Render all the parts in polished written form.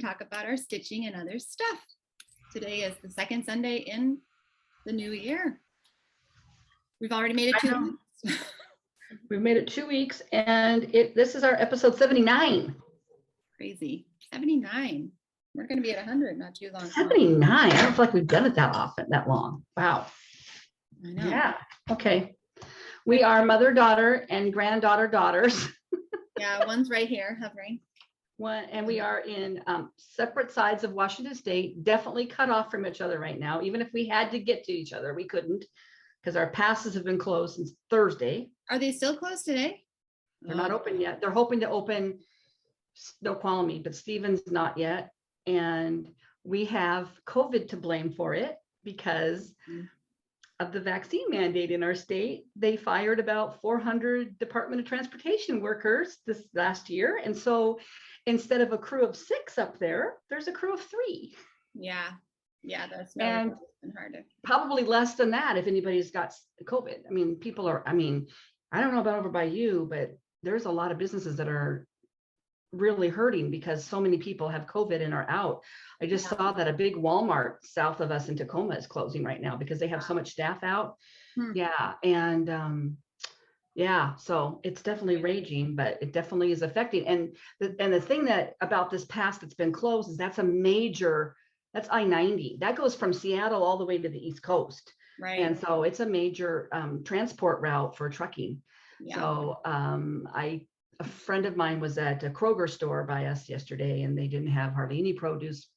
talk about our stitching and other stuff. Today is the second Sunday in the new year. We've already made it 2 weeks. We've made it 2 weeks, and this is our episode 79. Crazy. 79. We're going to be at 100 not too long. 79. I don't feel like we've done it that often, that long. Wow. I know. Yeah. Okay. We are mother, daughter, and granddaughter daughters. Yeah, one's right here hovering. And we are in separate sides of Washington State, definitely cut off from each other right now. Even if we had to get to each other, we couldn't because our passes have been closed since Thursday. Are they still closed today? They're not open yet. They're hoping to open Snoqualmie, but Stevens not yet. And we have COVID to blame for it because of the vaccine mandate in our state. They fired about 400 Department of Transportation workers this last year. And so instead of a crew of 6 up there, there's a crew of 3. Yeah. Yeah, that's and harder. Probably less than that if anybody's got COVID. I mean, I don't know about over by you, but there's a lot of businesses that are really hurting because so many people have COVID and are out. I just saw that a big Walmart south of us in Tacoma is closing right now because they have so much staff out. Yeah. And so it's definitely raging, but it definitely is affecting. And the thing that about this pass that's been closed is that's I-90. That goes from Seattle all the way to the East Coast. Right. And so it's a major transport route for trucking. Yeah. So a friend of mine was at a Kroger store by us yesterday, and they didn't have hardly any produce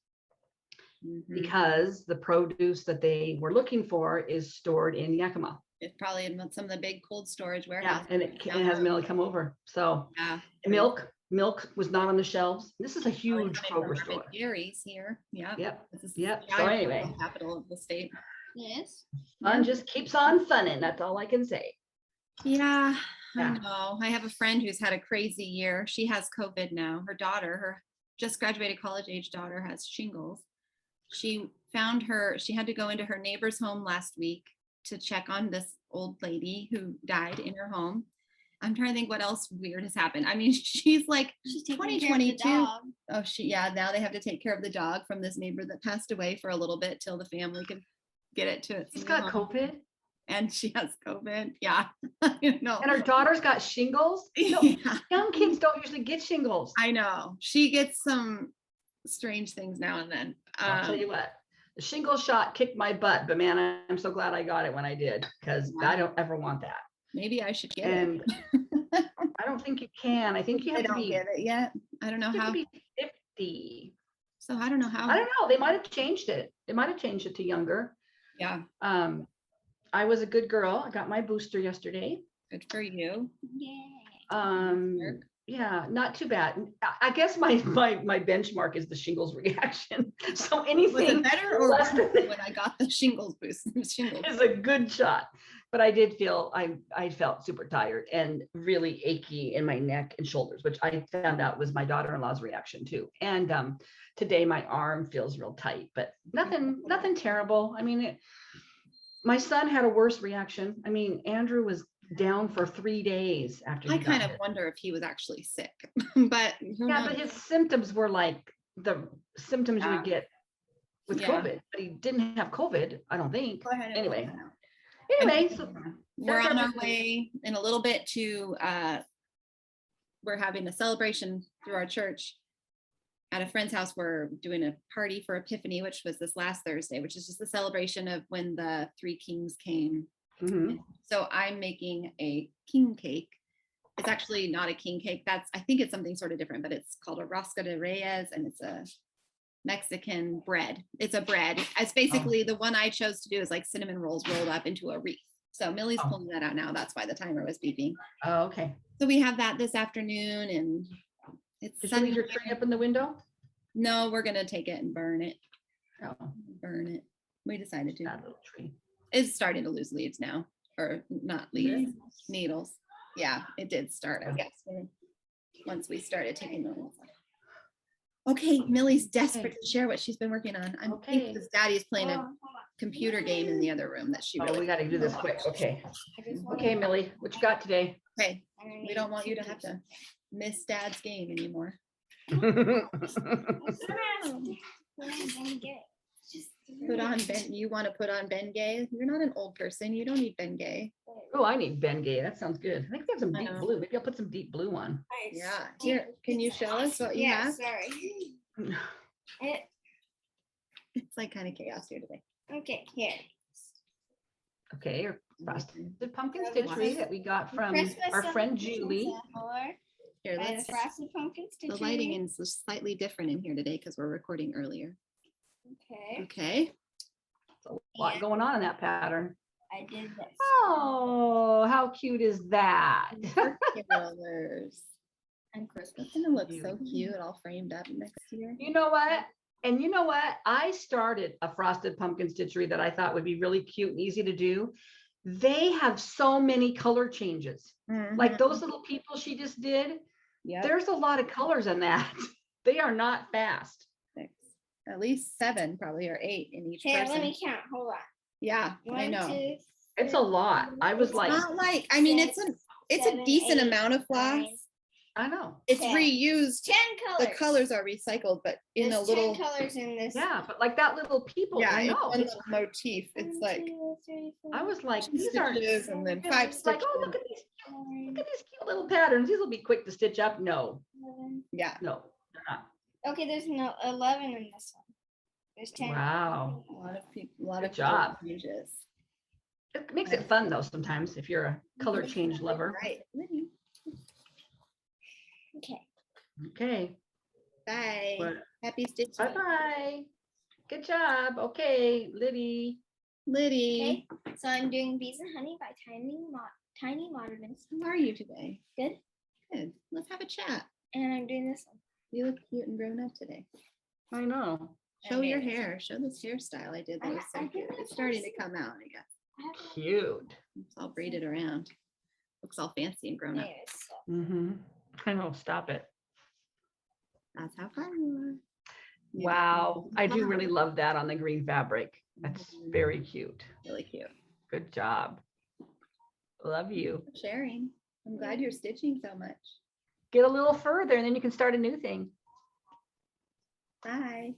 because the produce that they were looking for is stored in Yakima. It's probably in some of the big cold storage warehouses. Yeah, and it hasn't really come over. So milk was not on the shelves. This is a huge Kroger store. Gary's here. Yeah. Yep. This is So anyway, capital of the state. Yes. Fun just keeps on funning. That's all I can say. Yeah. I know. I have a friend who's had a crazy year. She has COVID now. Her daughter, her just graduated college age daughter, has shingles. She had to go into her neighbor's home last week to check on this old lady who died in her home. I'm trying to think what else weird has happened. I mean, she's 2022. Oh, now they have to take care of the dog from this neighbor that passed away for a little bit till the family can get it to it. She's got COVID. And she has COVID. Yeah. And her daughter's got shingles. No, young kids don't usually get shingles. I know. She gets some strange things now and then. I'll tell you what, the shingle shot kicked my butt, but man, I'm so glad I got it when I did because I don't ever want that. Maybe I should get it. I don't think you can. I think you have to be. Get it yet. I don't know how. To be 50. So I don't know how. I don't know. They might have changed it. They might have changed it to younger. Yeah. I was a good girl. I got my booster yesterday. Good for you. Yeah. Yeah, not too bad. I guess my benchmark is the shingles reaction. So anything was it better or worse when I got the shingles boost? Shingles is a good shot. But I did feel I felt super tired and really achy in my neck and shoulders, which I found out was my daughter-in-law's reaction too. And today my arm feels real tight, but nothing terrible. I mean, my son had a worse reaction. I mean, Andrew was down for 3 days after. I kind of wonder if he was actually sick, but but his symptoms were like the symptoms you would get with COVID, but he didn't have COVID, I don't think. Anyway, so we're on our way in a little bit to, we're having a celebration through our church at a friend's house. We're doing a party for Epiphany, which was this last Thursday, which is just a celebration of when the 3 kings came. So I'm making a king cake. It's actually not a king cake. I think it's something sort of different, but it's called a rosca de reyes, and it's a Mexican bread. It's a bread. It's basically the one I chose to do is like cinnamon rolls rolled up into a wreath. So Millie's pulling that out now. That's why the timer was beeping. Oh, okay. So we have that this afternoon, and it's Did you leave your tree up in the window? No, we're gonna take it and burn it. Oh, burn it. We decided to. That little tree. It's starting to lose leaves now, or not leaves, needles. Yeah, it did start, I guess, once we started taking the leaves off. Okay, Millie's desperate to share what she's been working on. I think because Daddy's playing a computer game in the other room that she really. We got to do this quick. Okay. Okay, Millie, what you got today? Okay, we don't want you to have to miss Dad's game anymore. Put on Ben. You want to put on Bengay? You're not an old person. You don't need Bengay. Oh, I need Bengay. That sounds good. I think we have some I deep know. blue. Maybe I'll put some deep blue on. Yeah. Here, can you show us what you have? Sorry. It's like kind of chaos here today. Okay, here. Okay, or frosted pumpkin So stitchery this- that we got from Christmas our friend celebrations Julie. Or Here, by the let's. frosted pumpkin The stitchery. lighting is just slightly different in here today because we're recording earlier. Okay, Okay. A lot Yeah. going on in that pattern. I did this. Oh, how cute is that? Carolers. And Christmas gonna look so cute, all framed up next year. You know what? And you know what? I started a frosted pumpkin stitchery that I thought would be really cute and easy to do. They have so many color changes. Like those little people she just did, Yeah, there's a lot of colors in that. They are not fast. at least 7 probably or 8 in each Here, let person. me count. Hold on. Yeah, I One, know. 2, It's a lot. I was It's like, not like, I mean, it's a 7, decent 8, amount of floss. 9. I know. It's 10. reused. 10 colors. The colors are recycled, but in There's a little, 10 colors in this. Yeah, but like that little people, yeah, I in know. one It's- little motif. It's One, like 2, 3, 4, I was like, 2 these aren't. stitches and then Yeah, 5 it's like, stitches. oh, look at these 9, cute little patterns. These will be quick to stitch up. No, 11. Yeah, no, they're not. Okay, there's no 11 in this one. There's 10. Wow. a lot of people, a lot Good of color job. changes. It makes it fun though sometimes if you're a color change lover. Right. Okay. Okay. Bye. Well, Happy stitching. bye-bye. Good job. Okay, Liddy. Liddy, Okay. So I'm doing Bees and Honey by Tiny Modernists. how are you today? Good. Good. Let's have a chat. And I'm doing this one. You look cute and grown up today. I know. Show your made it. hair. Show this hairstyle I did. That was so I did cute. that It's starting to first. come out, I guess. I have Cute. It's all braided around. Looks all fancy and grown up. Anyways, so Mm-hmm. I know. Stop it. That's how far you are. You Wow. did I do wow. really love that on the green fabric. That's very cute. Really cute. Good job. Love you. For sharing. I'm glad you're stitching so much. Get a little further and then you can start a new thing. Bye.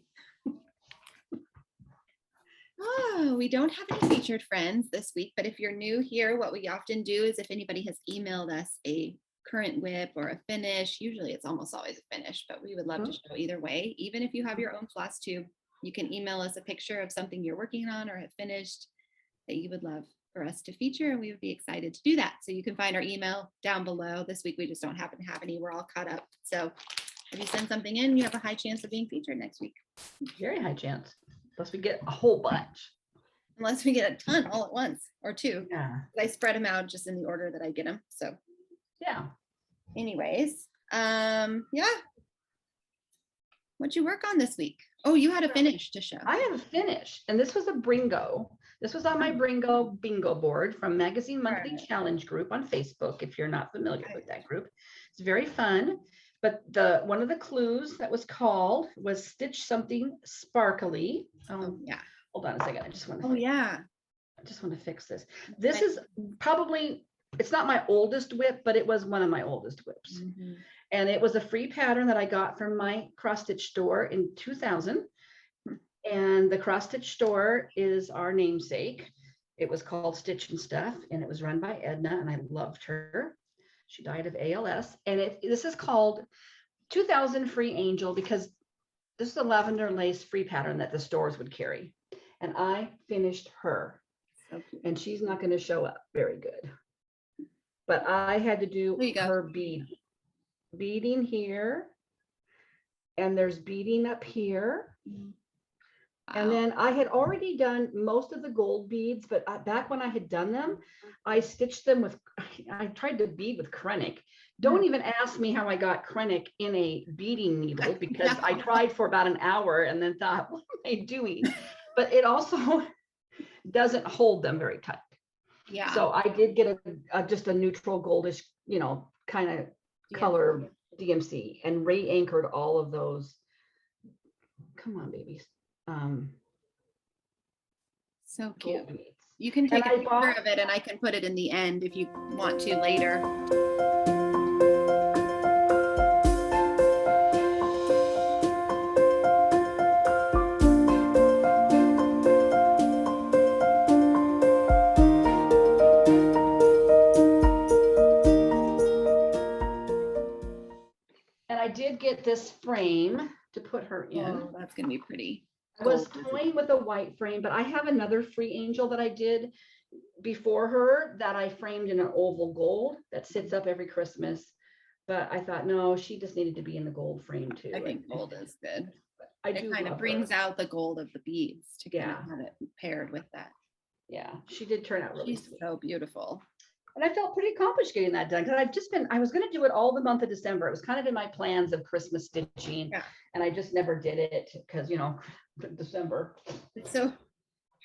Oh, we don't have any featured friends this week, but if you're new here, what we often do is if anybody has emailed us a current whip or a finish, usually it's almost always a finish, but we would love to show either way. Even if you have your own Flosstube, you can email us a picture of something you're working on or have finished that you would love for us to feature, and we would be excited to do that. So you can find our email down below. This week we just don't happen to have any. We're all caught up. So if you send something in, you have a high chance of being featured next week. Very high chance. Plus we get a whole bunch. Unless we get a ton all at once or 2. Yeah. I spread them out just in the order that I get them. So Yeah. anyways, yeah. What'd you work on this week? Oh, you had a finish to show. I have a finish, and this was a Brringo. This was on my Brringo bingo board from Magazine Monthly Right. Challenge group on Facebook, if you're not familiar with that group. It's very fun. But the one of the clues that was called was stitch something sparkly. Oh, yeah. Hold on a second. I just want to Oh, yeah. fix this. This is probably, it's not my oldest whip, but it was one of my oldest whips. Mhm. And it was a free pattern that I got from my cross stitch store in 2000. And the cross stitch store is our namesake. It was called Stitch and Stuff, and it was run by Edna, and I loved her. She died of ALS. And this is called 2000 Free Angel because this is a lavender lace free pattern that the stores would carry. And I finished her, So cute. and she's not going to show up very good. But I had to do There you go. her beading here, and there's beading up here. And Wow. then I had already done most of the gold beads, but back when I had done them, I stitched them with, I tried to bead with Krennic. Don't even ask me how I got Krennic in a beading needle because I tried for about an hour and then thought, what am I doing? But it also doesn't hold them very tight. Yeah. So I did get just a neutral goldish, kind of color DMC, and Ray anchored all of those. Come on, babies. So Gold cute. beads. You can take And a I picture bought- of it and I can put it in the end if you want to later. get this frame to put her in. Oh, that's gonna be pretty. I was Gold. toying with a white frame, but I have another free angel that I did before her that I framed in an oval gold that sits up every Christmas. But I thought, no, she just needed to be in the gold frame too. I think gold is good. I It do kind love of her. brings out the gold of the beads to kind Yeah. of have it paired with that. Yeah, she did turn out really She's sweet. so beautiful. And I felt pretty accomplished getting that done because I was going to do it all the month of December. It was kind of in my plans of Christmas stitching. Yeah. And I just never did it because, December. It's so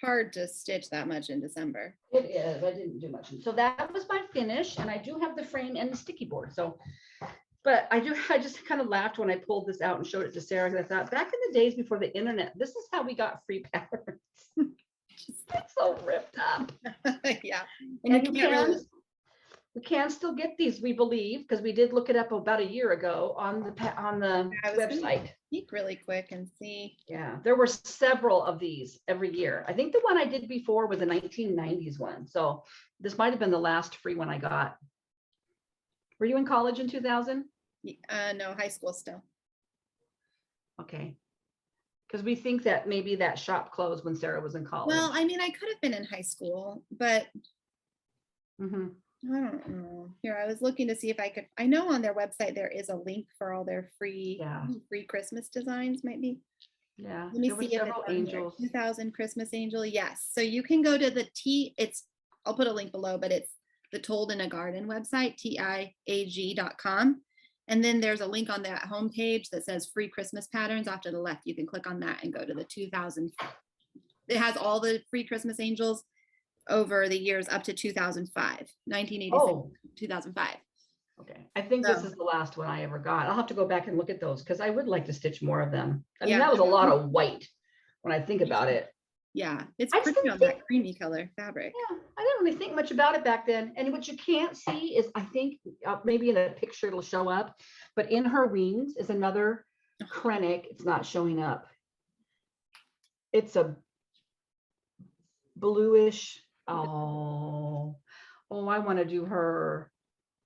hard to stitch that much in December. It is. I didn't do much. So that was my finish. And I do have the frame and the sticky board. So, but I just kind of laughed when I pulled this out and showed it to Sarah. Because I thought back in the days before the internet, this is how we got free patterns. It's so ripped up. Yeah. And we can still get these, we believe, because we did look it up about a year ago on the I was gonna website. peek really quick and see. Yeah, there were several of these every year. I think the one I did before was a 1990s one. So this might have been the last free one I got. Were you in college in 2000? No, high school still. Okay. Because we think that maybe that shop closed when Sarah was in college. Well, I mean, I could have been in high school, but Mhm. I don't know. Here, I was looking to see if I could. I know on their website there is a link for all their free Christmas designs. Might be. Yeah. Let me there were see if it's several on here. angels. 2000 Christmas Angel. Yes. So you can go to the I'll put a link below, but it's the Told in a Garden website, TIAG.com. And then there's a link on that homepage that says free Christmas patterns. Off to the left, you can click on that and go to the 2000. It has all the free Christmas angels over the years up to 2005, 1986, Oh, 2005. okay. I think this So- is the last one I ever got. I'll have to go back and look at those because I would like to stitch more of them. I mean, Yeah. that was a lot of white when I think about it. Yeah, it's I just pretty didn't on think- that creamy color fabric. Yeah, I didn't really think much about it back then. And what you can't see is, I think maybe in a picture it'll show up, but in her wings is another Krennic. It's not showing up. It's a bluish. Oh, I want to do her.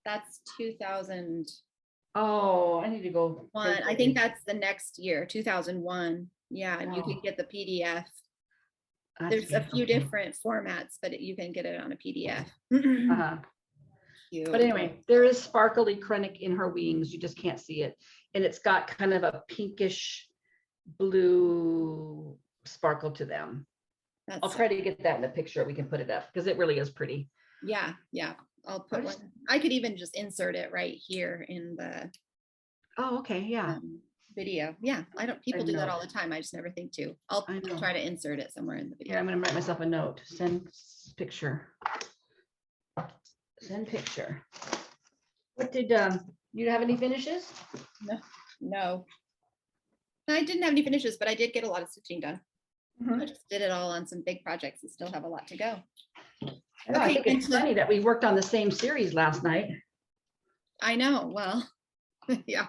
That's 2001. Oh, I need to go. I think that's the next year, 2001. Yeah, and you can Oh. get the PDF. That's There's a few okay. different formats, but you can get it on a PDF. Uh-huh. Cute. But anyway, there is sparkly Krennic in her wings. You just can't see it. And it's got kind of a pinkish blue sparkle to them. I'll That's try to get that in the picture. We can put it up because it really is pretty. yeah. I'll put one. I could even just insert it right here in the Oh, okay. Yeah. video. Yeah, people do that all the time. I just never think to. I'll I know. try to insert it somewhere in the video. Here, I'm going to write myself a note. Send picture. Send picture. What did you have any finishes? No. I didn't have any finishes, but I did get a lot of stitching done. Mhm. I just did it all on some big projects and still have a lot to go. I know, I Okay, think it's and to- funny that we worked on the same series last night. I know. Well, yeah.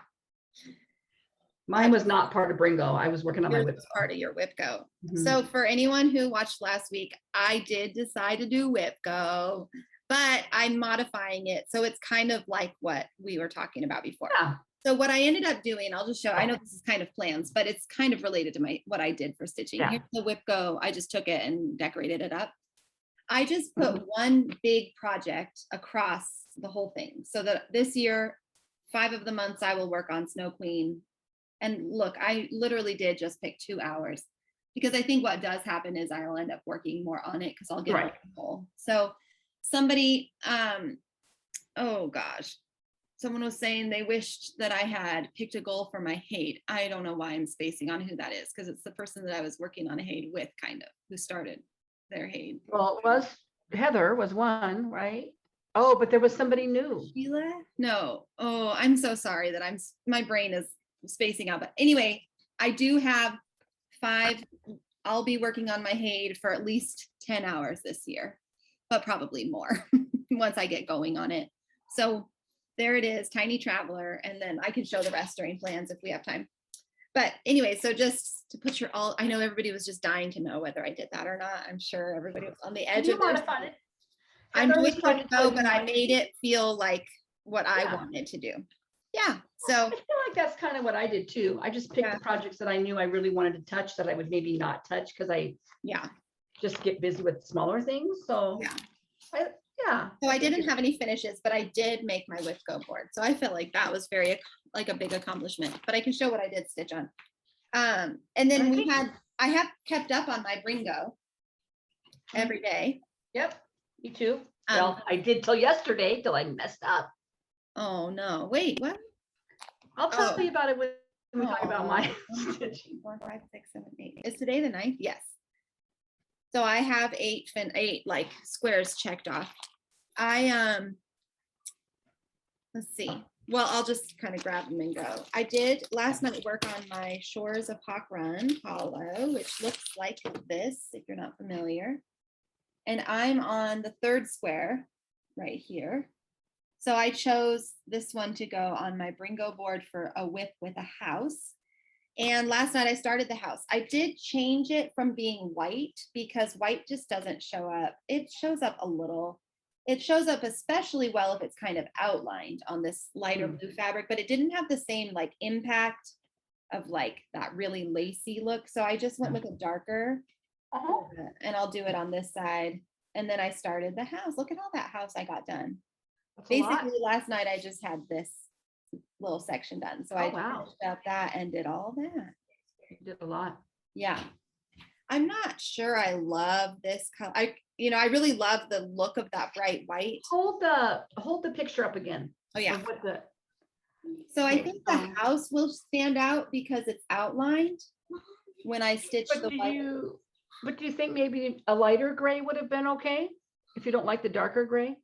Mine was not part of Brringo. I was working on my Yours whip. was part of your WIPGO. Mhm. So for anyone who watched last week, I did decide to do WIPGO, but I'm modifying it. So it's kind of like what we were talking about before. Yeah. So what I ended up doing, I'll just show, I know this is kind of plans, but it's kind of related to what I did for stitching. Yeah. Here's the WIPGO. I just took it and decorated it up. I just put Mhm. one big project across the whole thing. So that this year, 5 of the months I will work on Snow Queen. And look, I literally did just pick 2 hours because I think what does happen is I'll end up working more on it because I'll get Right. a goal. So somebody, oh gosh, someone was saying they wished that I had picked a goal for my hate. I don't know why I'm spacing on who that is because it's the person that I was working on a hate with, kind of, who started their hate. Well, it was Heather was one, right? Oh, but there was somebody new. Sheila? No. Oh, I'm so sorry that my brain is spacing out. But anyway, I do have 5. I'll be working on my Haid for at least 10 hours this year, but probably more once I get going on it. So there it is, Tiny Traveler. And then I can show the rest during plans if we have time. But anyway, so just to put I know everybody was just dying to know whether I did that or not. I'm sure everybody was on the edge You of their modified it. I'm Heather doing was trying to it tell though, you but I not to made do- it feel like what I Yeah. wanted to do. Yeah. So I feel like that's kind of what I did too. I just picked Yeah. the projects that I knew I really wanted to touch that I would maybe not touch because I yeah. just get busy with smaller things. So Yeah. yeah. So I didn't have any finishes, but I did make my Wifco board. So I feel like that was very like a big accomplishment, but I can show what I did stitch on. And then I have kept up on my Brringo every day. Yep. Me too. Well, I did till yesterday till I messed up. Oh no, wait, what? I'll tell you about it when we talk about my Oh. stitching. 4, 5, 6, 7, 8. Is today the 9th? Yes. So I have 8 like squares checked off. Let's see. Well, I'll just kind of grab them and go. I did last night work on my Shores of Hawk Run hollow, which looks like this, if you're not familiar. And I'm on the 3rd square right here. So I chose this one to go on my Brringo board for a whip with a house. And last night I started the house. I did change it from being white because white just doesn't show up. It shows up a little. It shows up especially well if it's kind of outlined on this lighter blue fabric, but it didn't have the same like impact of like that really lacy look. So I just went with a darker and I'll do it on this side. And then I started the house. Look at all that house I got done. Basically last night I just had this little section done. So I finished up that and did all that. You did a lot. Yeah. I'm not sure I love this color. I really love the look of that bright white. Hold the picture up again. Oh yeah. So I think the house will stand out because it's outlined when I stitch the white. But do you think maybe a lighter gray would have been okay if you don't like the darker gray?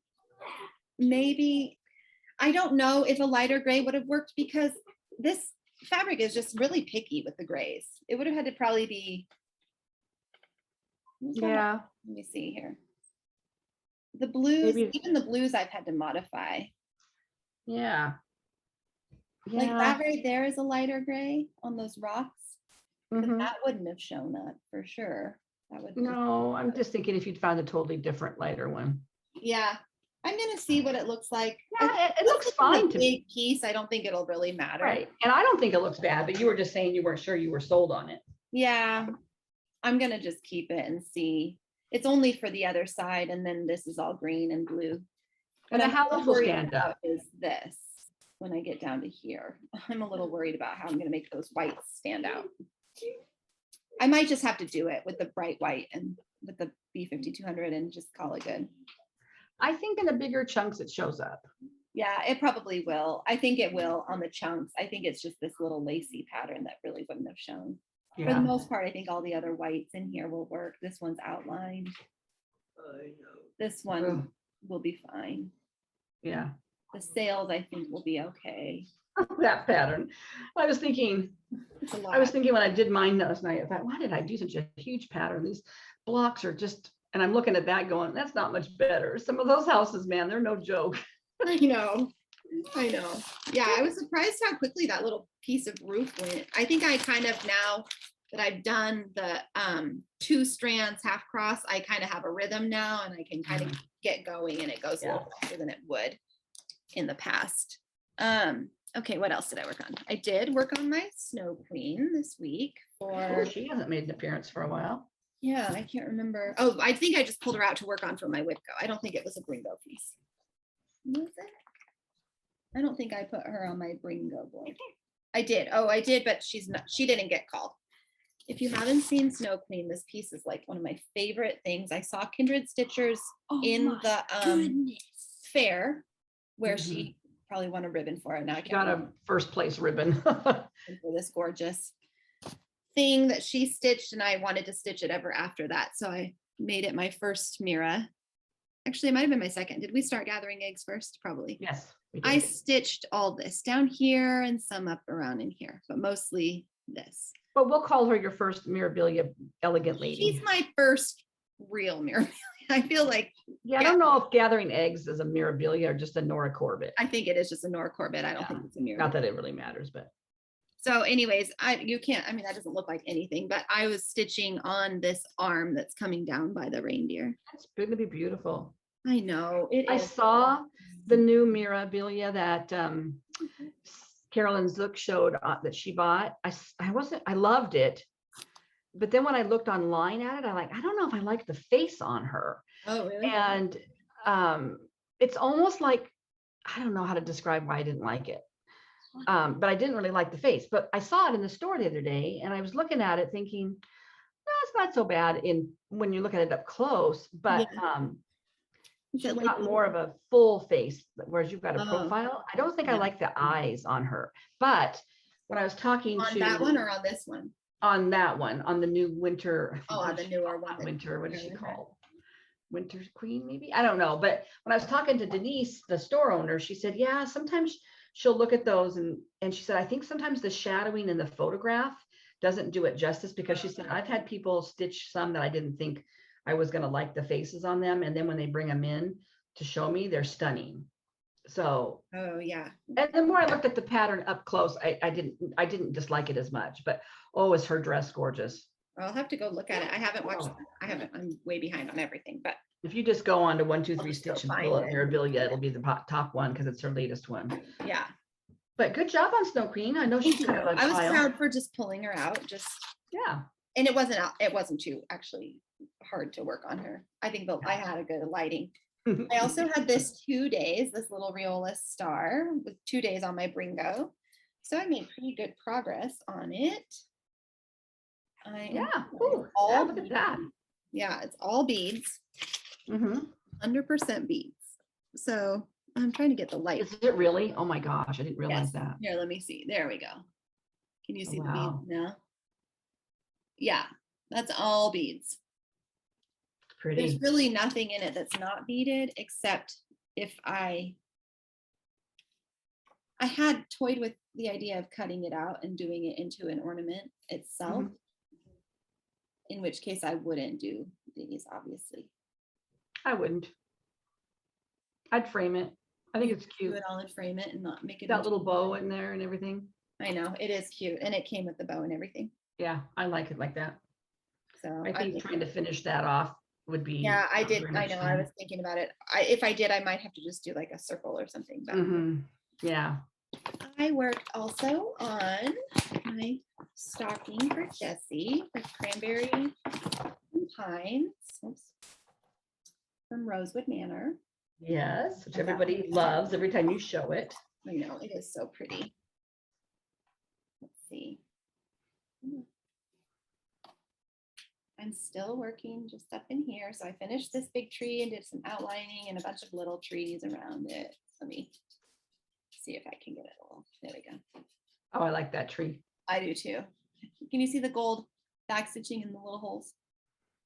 Maybe. I don't know if a lighter gray would have worked because this fabric is just really picky with the grays. It would have had to probably be. Yeah. Let me see here. The blues, even the blues I've had to modify. Yeah. Like that right there is a lighter gray on those rocks. That wouldn't have shown up for sure. That would. No, I'm just thinking if you'd found a totally different lighter one. Yeah. I'm gonna see what it looks like. Yeah, it looks fine to me. Big piece. I don't think it'll really matter. Right. And I don't think it looks bad, but you were just saying you weren't sure you were sold on it. Yeah. I'm gonna just keep it and see. It's only for the other side, and then this is all green and blue. And the house will stand up. Is this when I get down to here? I'm a little worried about how I'm gonna make those whites stand out. I might just have to do it with the bright white and with the B5200 and just call it good. I think in the bigger chunks it shows up. Yeah, it probably will. I think it will on the chunks. I think it's just this little lacy pattern that really wouldn't have shown. Yeah. For the most part, I think all the other whites in here will work. This one's outlined. This one will be fine. Yeah. The sails, I think, will be okay. That pattern. I was thinking when I did mine last night, I thought, why did I do such a huge pattern? These blocks are just, and I'm looking at that going, that's not much better. Some of those houses, man, they're no joke. I know. Yeah, I was surprised how quickly that little piece of roof went. I think I kind of, now that I've done the 2 strands half cross, I kind of have a rhythm now and I can kind of get going and it goes a little faster than it would in the past. Okay, what else did I work on? I did work on my Snow Queen this week she hasn't made an appearance for a while. Yeah, I can't remember. Oh, I think I just pulled her out to work on for my Wifco. I don't think it was a Brringo piece. Was it? I don't think I put her on my Brringo board. I did. Oh, I did, but she didn't get called. If you haven't seen Snow Queen, this piece is like one of my favorite things. I saw Kindred Stitchers in the fair where she probably won a ribbon for it. Now I got a first place ribbon for this gorgeous thing that she stitched, and I wanted to stitch it ever after that. So I made it my first Mira. Actually, it might have been my second. Did we start gathering eggs first? Probably. Yes. I stitched all this down here and some up around in here, but mostly this. But we'll call her your first Mirabilia elegant lady. She's my first real Mirabilia. I feel like. Yeah, I don't know if gathering eggs is a Mirabilia or just a Nora Corbett. I think it is just a Nora Corbett. I don't think it's a Mirabilia. Not that it really matters, but. So anyways, you can't, I mean, that doesn't look like anything, but I was stitching on this arm that's coming down by the reindeer. That's going to be beautiful. I know. I saw the new Mirabilia that Carolyn Zook showed that she bought. I loved it. But then when I looked online at it, I don't know if I like the face on her. Oh, really? And it's almost like, I don't know how to describe why I didn't like it. But I didn't really like the face. But I saw it in the store the other day, and I was looking at it thinking, no, it's not so bad when you look at it up close. But Is she's it got like more of a full face, whereas you've got a Oh. profile. I don't think I Yeah. like the eyes on her. But when I was talking on to that one or on this one? on that one, on the new winter. Oh, on the newer one. Winter, what is she Okay. called? Winter Queen, maybe? I don't know. But when I was talking to Denise, the store owner, she said, yeah, sometimes she'll look at those and she said, I think sometimes the shadowing in the photograph doesn't do it justice, because she said, I've had people stitch some that I didn't think I was going to like the faces on them. And then when they bring them in to show me, they're stunning. So, Oh, yeah. and the more I looked at the pattern up close, I didn't dislike it as much, but oh, is her dress gorgeous. I'll have to go look at it. I haven't watched, I'm way behind on everything, but If you just go on to 1 2 I'll 3 just go Stitch and find pull up it. Mirabilia, it'll be the top one because it's her latest one. yeah. But good job on Snow Queen. I know she's kind of a I was pile. proud for just pulling her out, Yeah. and it wasn't too actually hard to work on her. I think I had a good lighting. I also had this little Riola star with 2 days on my Brringo. So I made pretty good progress on it. Yeah. It's Ooh, all yeah, look at that. beads. Yeah, it's all beads, 100% beads. So I'm trying to get the light. Is it really? Oh my gosh, I didn't realize Yes. that. Here, let me see. There we go. Can you see the Wow. beads now? Yeah, that's all beads. Pretty. There's really nothing in it that's not beaded, except if I had toyed with the idea of cutting it out and doing it into an ornament itself, in which case I wouldn't do these, obviously. I wouldn't. I'd frame it. I think it's Do cute. it all and frame it and not make it That into- little bow in there and everything. I know, it is cute, and it came with the bow and everything. Yeah, I like it like that. So I think trying to finish that off would be. yeah, I did. very I much know. I fun. was thinking about it. If I did, I might have to just do like a circle or something. But Yeah. I worked also on my stocking for Jessie for cranberry and pines. Oops. From Rosewood Manor. Yes, which everybody loves every time you show it. I know, it is so pretty. Let's see. I'm still working just up in here. So I finished this big tree and did some outlining and a bunch of little trees around it. Let me see if I can get it all. There we go. Oh, I like that tree. I do too. Can you see the gold back stitching in the little holes?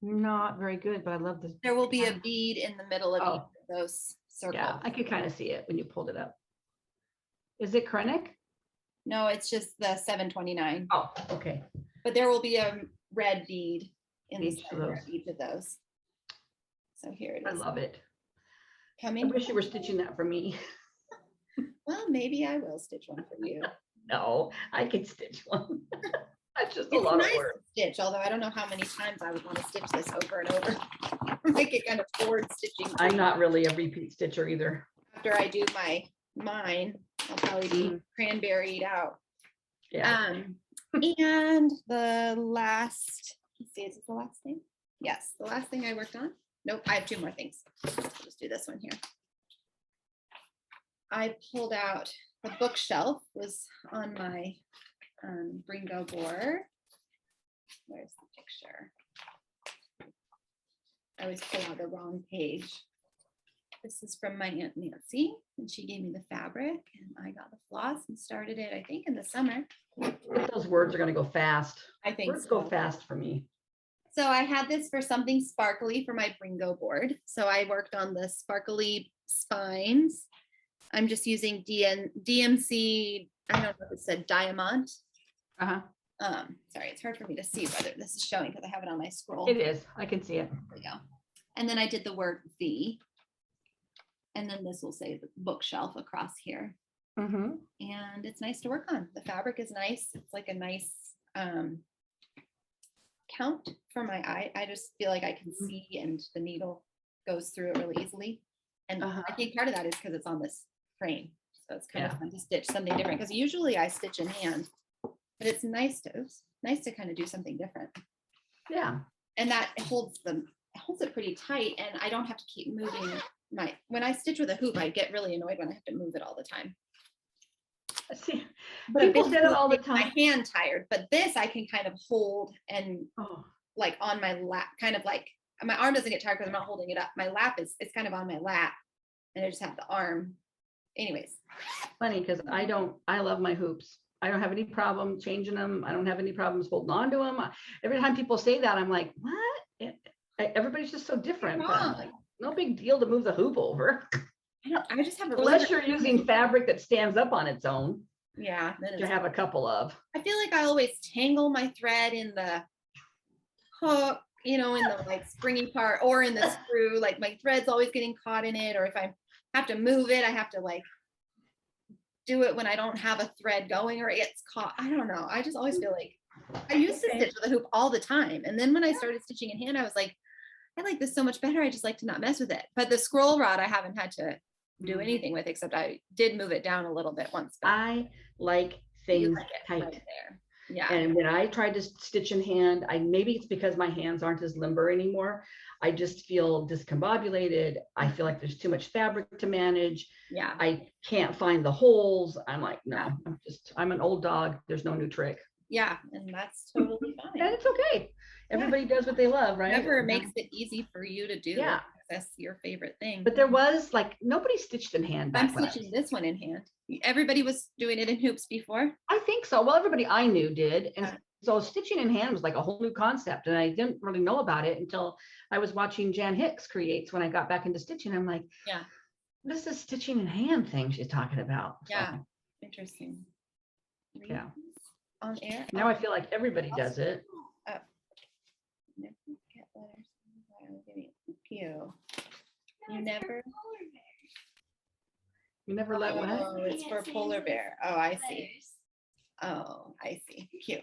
Not very good, but I love this. There will be a bead in the middle of Oh. each of those circles. Yeah, I could kind of see it when you pulled it up. Is it Krennic? No, it's just the 729. Oh, okay. But there will be a red bead in the Each of center of those. each of those. So here it I is. love it. I Coming. wish you were stitching that for me. Well, maybe I will stitch one for you. No, I could stitch one. That's just a It's lot nice of work. to stitch, although I don't know how many times I would want to stitch this over and over. Make it kind of forward stitching. I'm not really a repeat stitcher either. After I do mine, I'll probably be cranberried out. Yeah. And the last, let's see, is this the last thing? Yes, the last thing I worked on. Nope, I have 2 more things. I'll just do this one here. I pulled out the bookshelf was on my Brringo board. Where's the picture? I always pull out the wrong page. This is from my Aunt Nancy, and she gave me the fabric, and I got the floss and started it, I think, in the summer. Those words are going to go fast. I think Words so. go fast for me. So I had this for something sparkly for my Brringo board. So I worked on the sparkly spines. I'm just using DMC, I don't know if it said diamond. Sorry, it's hard for me to see whether this is showing because I have it on my scroll. It is. I can see it. There we go. And then I did the word V. And then this will say the bookshelf across here. And it's nice to work on. The fabric is nice. It's like a nice count for my eye. I just feel like I can see and the needle goes through it really easily. And I think part of that is because it's on this frame. So it's kind of fun to stitch something different because usually I stitch in hand, but it's nice to kind of do something different. Yeah. And that holds it pretty tight, and I don't have to keep moving when I stitch with a hoop, I get really annoyed when I have to move it all the time. See, But people say that all the time. My hand tired, but this I can kind of hold and like on my lap, kind of like my arm doesn't get tired because I'm not holding it up. My lap it's kind of on my lap, and I just have the arm. Anyways, funny because I love my hoops. I don't have any problem changing them. I don't have any problems holding on to them. Every time people say that, I'm like, what? Everybody's just so different. But I'm like, no big deal to move the hoop over. I just have unless you're using fabric that stands up on its own. Yeah, then you have a couple of. I feel like I always tangle my thread in the hook, in the like springy part, or in the screw. Like my thread's always getting caught in it, or if I have to move it, I have to like do it when I don't have a thread going, or it gets caught. I don't know. I just always feel like I used to stitch with a hoop all the time, and then when I started stitching in hand, I was like, I like this so much better. I just like to not mess with it. But the scroll rod, I haven't had to do anything with, except I did move it down a little bit once. I like things tight. Right there. Yeah. And when I tried to stitch in hand, maybe it's because my hands aren't as limber anymore. I just feel discombobulated. I feel like there's too much fabric to manage. Yeah. I can't find the holes. I'm like, no, I'm an old dog. There's no new trick. Yeah. And that's totally fine. And it's okay. Everybody does what they love, right? Whatever makes it easy for you to do. Yeah. That's your favorite thing. But there was like, nobody stitched in hand back I'm stitching this one in hand. Everybody was doing it in hoops before. I think so. Well, everybody I knew did. And so stitching in hand was like a whole new concept. And I didn't really know about it until I was watching Jan Hicks creates when I got back into stitching. I'm like, yeah, what is this stitching in hand thing she's talking about? Yeah. So, interesting. Yeah. On air. Now I feel like everybody does it. Oh. Never get letters. Thank you. You never let what? Oh, it's for polar bear. Oh, I see. Oh, I see. Cute.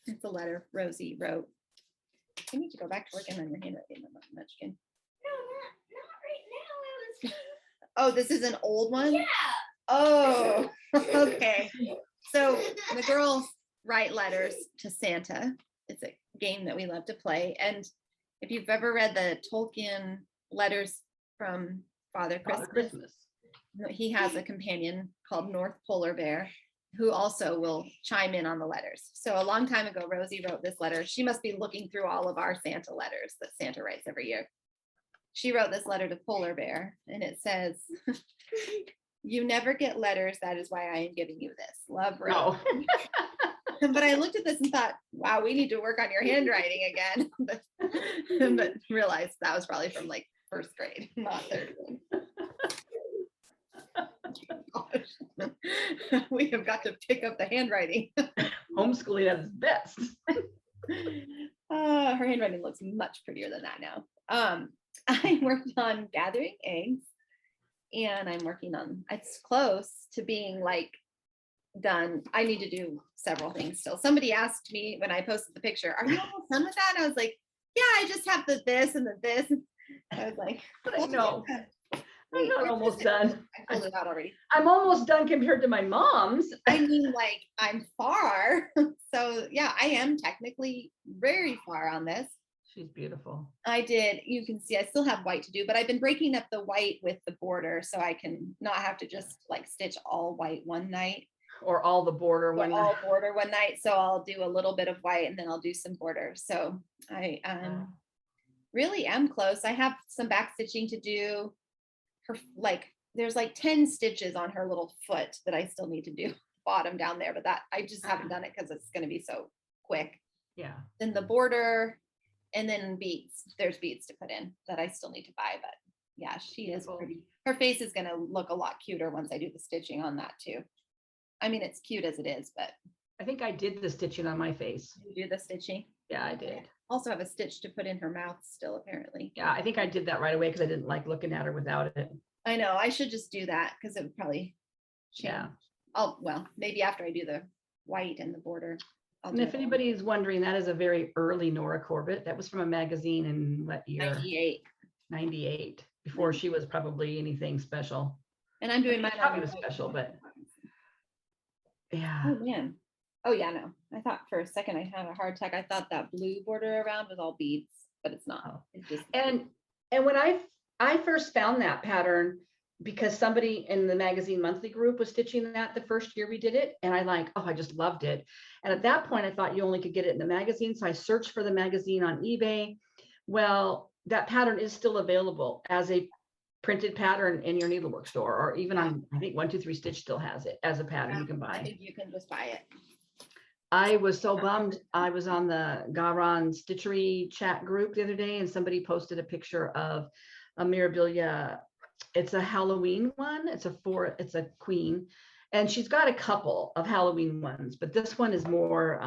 It's a letter Rosie wrote. You need to go back to working on your handwriting much again. No, not right now. It was. Oh, this is an old one? Yeah. Oh, okay. So the girls write letters to Santa. It's a game that we love to play. And if you've ever read the Tolkien letters from Father Christmas, he has a companion called North Polar Bear who also will chime in on the letters. So a long time ago, Rosie wrote this letter. She must be looking through all of our Santa letters that Santa writes every year. She wrote this letter to Polar Bear, and it says, "You never get letters. That is why I am giving you this. Love, Rose." No. But I looked at this and thought, wow, we need to work on your handwriting again. but realized that was probably from like first grade, not third grade. We have got to pick up the handwriting. Homeschooling at its best. Her handwriting looks much prettier than that now. I worked on gathering eggs, and I'm working on, it's close to being like done. I need to do several things still. Somebody asked me when I posted the picture, are you almost done with that? And I was like, yeah, I just have the this and the this. I was like, but I know. I'm not almost done. I pulled it out already. I'm almost done compared to my mom's. I mean, like, I'm far. So yeah, I am technically very far on this. She's beautiful. I did. You can see I still have white to do, but I've been breaking up the white with the border so I can not have to just like stitch all white one night. Or all the border one night. All border one night. So I'll do a little bit of white and then I'll do some border. So I really am close. I have some back stitching to do. Her there's like 10 stitches on her little foot that I still need to do bottom down there, but that I just haven't done it because it's going to be so quick. Yeah. Then the border, and then beads. There's beads to put in that I still need to buy, but yeah, she is pretty. Her face is going to look a lot cuter once I do the stitching on that too. I mean, it's cute as it is, but I think I did the stitching on my face. You do the stitching? Yeah, I did. Also have a stitch to put in her mouth still, apparently. Yeah, I think I did that right away because I didn't like looking at her without it. I know. I should just do that because it would probably change. Yeah. Oh, well, maybe after I do the white and the border. And if anybody is wondering, that is a very early Nora Corbett. That was from a magazine in what year? 98. 98, before she was probably anything special. And I'm doing mine. Probably was special, but Yeah. Oh man. Oh yeah, no. I thought for a second I had a heart attack. I thought that blue border around was all beads, but it's not. Oh. It's just And when I first found that pattern because somebody in the magazine monthly group was stitching that the first year we did it, and I just loved it. And at that point I thought you only could get it in the magazine, so I searched for the magazine on eBay. Well, that pattern is still available as a printed pattern in your needlework store, or even on, I think 1-2-3 Stitch still has it as a pattern you can I buy. think you can just buy it. I was so bummed. I was on the Garon Stitchery chat group the other day, and somebody posted a picture of a Mirabilia. It's a Halloween one. It's a queen, and she's got a couple of Halloween ones, but this one is more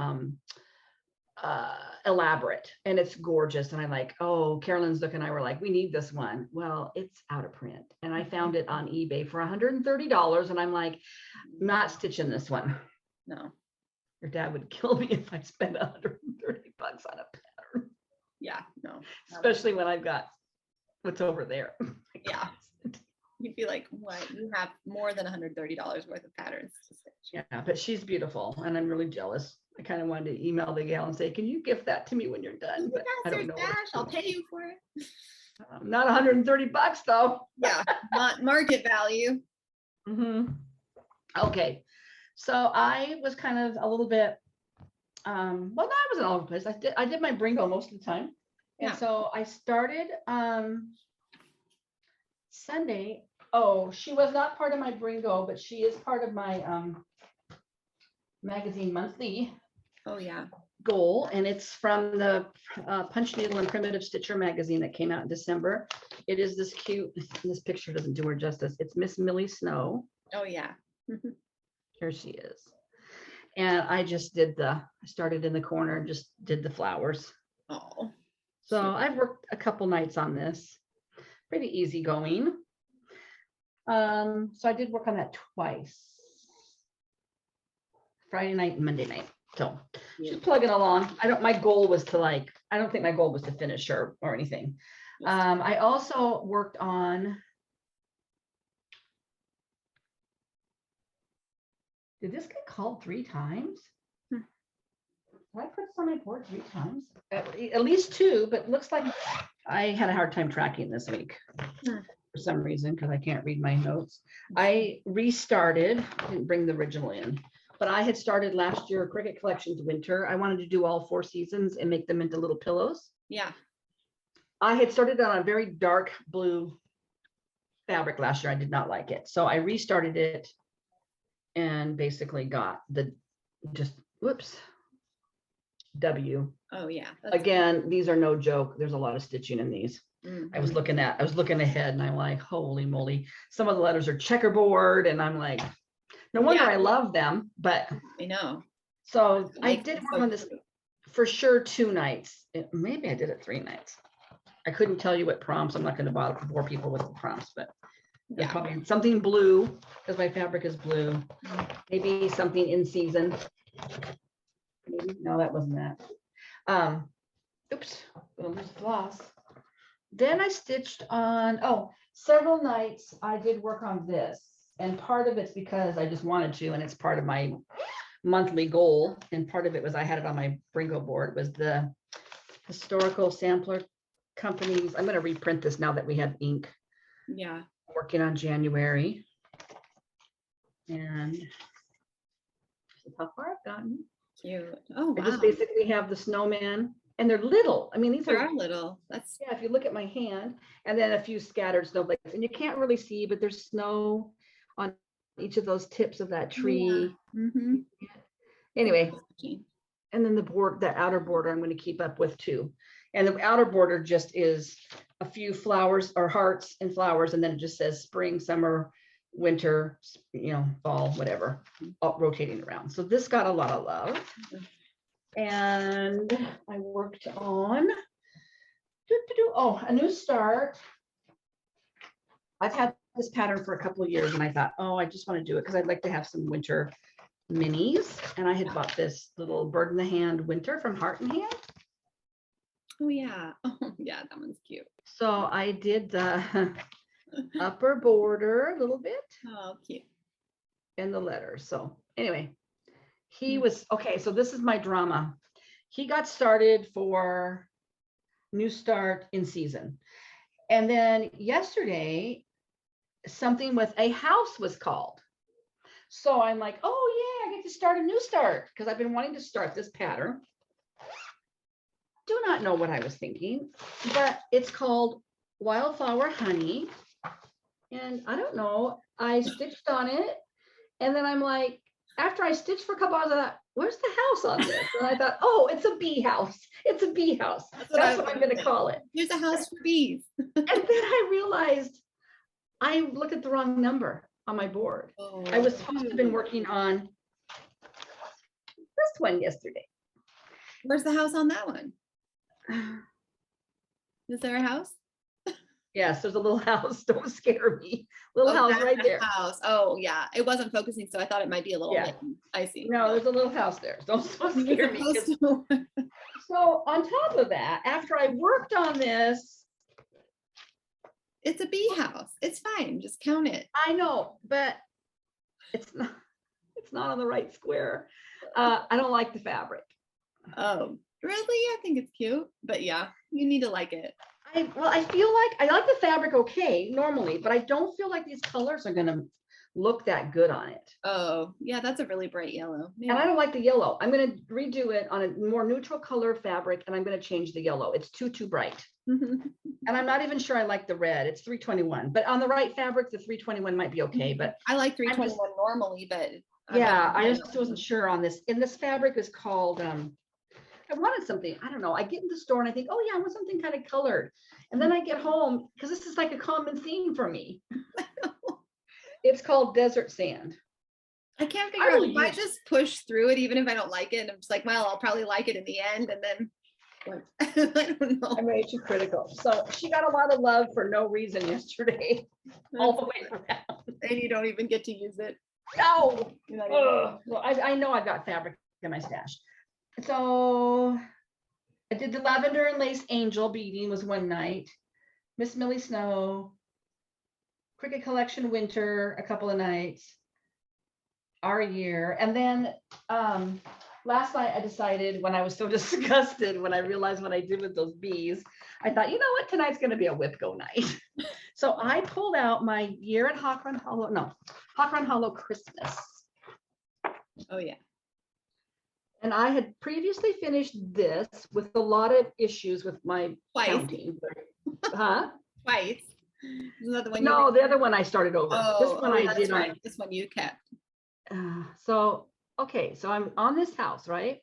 elaborate, and it's gorgeous. And I'm like, oh, Carolyn Zook and I were like, we need this one. Well, it's out of print, and I found it on eBay for $130, and I'm like, not stitching this one. No. Your dad would kill me if I spent $130 on a pattern, Yeah, no. especially when I've got what's over there. Yeah. You'd be like, what? You have more than $130 worth of patterns to stitch. Yeah, but she's beautiful, and I'm really jealous. I kind of wanted to email the gal and say, can you gift that to me when you're done? But I don't know. Stash, I'll pay you for it. Not $130 though. Yeah, not market value. Okay, so I was kind of a little bit, well, I wasn't all over the place. I did my Brringo most of the time. And Yeah. so I started Sunday. Oh, she was not part of my Brringo, but she is part of my magazine monthly Oh yeah. goal. And it's from the Punch Needle and Primitive Stitcher magazine that came out in December. It is this cute, this picture doesn't do her justice. It's Miss Millie Snow. Oh yeah. Here she is. And I just did I started in the corner and just did the flowers. Oh. So I've worked a couple nights on this. Pretty easy going. So I did work on that twice. Friday night and Monday night. So she's plugging along. My goal was to I don't think my goal was to finish her or anything. I also worked on, did this get called 3 times? Did I put this on my board 3 times? At least 2, but it looks like I had a hard time tracking this week for some reason, because I can't read my notes. I restarted, didn't bring the original in, but I had started last year Cricut Collections Winter. I wanted to do all 4 seasons and make them into little pillows. Yeah. I had started on a very dark blue fabric last year. I did not like it. So I restarted it and basically got whoops, W. Oh yeah. Again, these are no joke. There's a lot of stitching in these. I was looking ahead and I'm like, holy moly. Some of the letters are checkerboard, and I'm like, no wonder I love them, but I know. so I did work on this for sure 2 nights. Maybe I did it 3 nights. I couldn't tell you what prompts. I'm not going to bore people with the prompts, but yeah, probably something blue because my fabric is blue. Maybe something in season. Maybe no, that wasn't that. Oops, gonna lose floss. Then I stitched on several nights. I did work on this, and part of it's because I just wanted to, and it's part of my monthly goal. And part of it was I had it on my Brringo board, was the historical sampler companies. I'm going to reprint this now that we have ink. Yeah. Working on January. And how far I've gotten. Cute. Oh wow. I just basically have the snowman, and they're little. I mean, these They are are little. That's if you look at my hand, and then a few scattered snowflakes, and you can't really see, but there's snow on each of those tips of that tree. Yeah. Anyway, and then the outer border I'm going to keep up with too. And the outer border just is a few flowers or hearts and flowers, and then it just says spring, summer, winter, fall, whatever, all rotating around. So this got a lot of love. And I worked on a new start. I've had this pattern for a couple of years, and I thought, I just want to do it because I'd like to have some winter minis. And I had bought this little bird in the hand winter from Heart in Hand. Oh yeah. Oh yeah, that one's cute. So I did the upper border a little bit Oh cute. and the letters. So anyway, He was, okay, so this is my drama. He got started for New Start in season. And then yesterday, something with a house was called. So I'm like, oh yeah, I get to start a New Start because I've been wanting to start this pattern. Do not know what I was thinking, but it's called Wildflower Honey. And I don't know, I stitched on it. And then I'm like, after I stitched for a couple hours, I thought, where's the house on this? And I thought, oh, it's a bee house. It's a bee house. That's what I'm going to call it. Here's a house for bees. And then I realized I looked at the wrong number on my board. Oh. I was supposed to have been working on this one yesterday. Where's the house on that one? Is there a house? Yes, there's a little house. Don't scare me. Little house that's right the there. House. Oh yeah, it wasn't focusing, so I thought it might be a little. Yeah. Hidden. I see. No, there's a little house there. Don't scare me. Supposed to- So on top of that, after I worked on this, It's a bee house. It's fine. Just count it. I know, but it's not on the right square. I don't like the fabric. Oh, really? I think it's cute, but yeah, you need to like it. I feel like I like the fabric okay normally, but I don't feel like these colors are gonna look that good on it. Oh, yeah, that's a really bright yellow. And I don't like the yellow. I'm gonna redo it on a more neutral color fabric, and I'm gonna change the yellow. It's too bright. And I'm not even sure I like the red. It's 321, but on the right fabric, the 321 might be okay. But I like 321 normally, but yeah, I just wasn't sure on this. And this fabric is called, I wanted something, I don't know. I get in the store and I think, oh yeah, I want something kind of colored. And then I get home, because this is like a common theme for me. It's called Desert Sand. I can't figure out if I just push through it, even if I don't like it. And I'm just like, well, I'll probably like it in the end. And then I don't know. I'm way too critical. So she got a lot of love for no reason yesterday, all the way around. And you don't even get to use it. No. You're not even- Well, I know I've got fabric in my stash. So I did the lavender and lace angel beading was one night. Miss Millie Snow, Cricket Collection winter a couple of nights. Our year. And then last night I decided, when I was so disgusted when I realized what I did with those bees, I thought, you know what, tonight's going to be a whip go night. So I pulled out my year at Hawk Run Hollow Christmas. Oh yeah. And I had previously finished this with a lot of issues with my Twice. counting. Huh? Twice. Isn't that the one? No, the other one I started over. This one I that's did right. on. This one you kept. So, okay, so I'm on this house, right?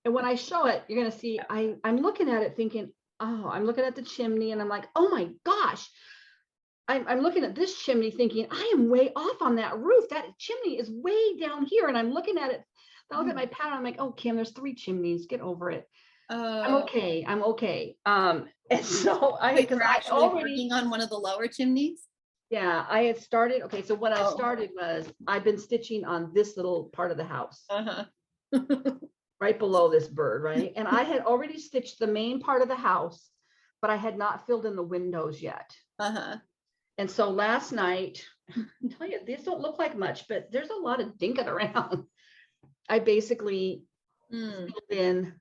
And when I show it, you're going to see, I'm looking at it thinking, oh, I'm looking at the chimney and I'm like, oh my gosh, I'm looking at this chimney thinking, I am way off on that roof. That chimney is way down here. And I'm looking at it. I look at my pattern. I'm like, oh, Kim, there's 3 chimneys. Get over it. I'm okay. I'm okay. And so because I already working on one of the lower chimneys. Yeah, I had started. Okay, so what I started was I've been stitching on this little part of the house, right below this bird, right? And I had already stitched the main part of the house, but I had not filled in the windows yet. And so last night, I tell you, these don't look like much, but there's a lot of dinking around. I basically filled in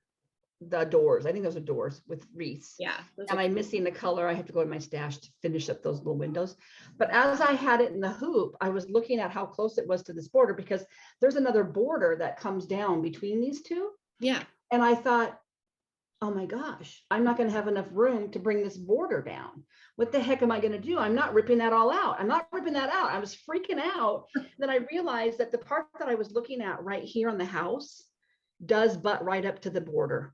the doors. I think those are doors with wreaths. Yeah. And I'm missing the color. I have to go to my stash to finish up those little windows. But as I had it in the hoop, I was looking at how close it was to this border, because there's another border that comes down between these two. Yeah. And I thought, oh my gosh, I'm not going to have enough room to bring this border down. What the heck am I going to do? I'm not ripping that all out. I'm not ripping that out. I was freaking out. Then I realized that the part that I was looking at right here on the house does butt right up to the border.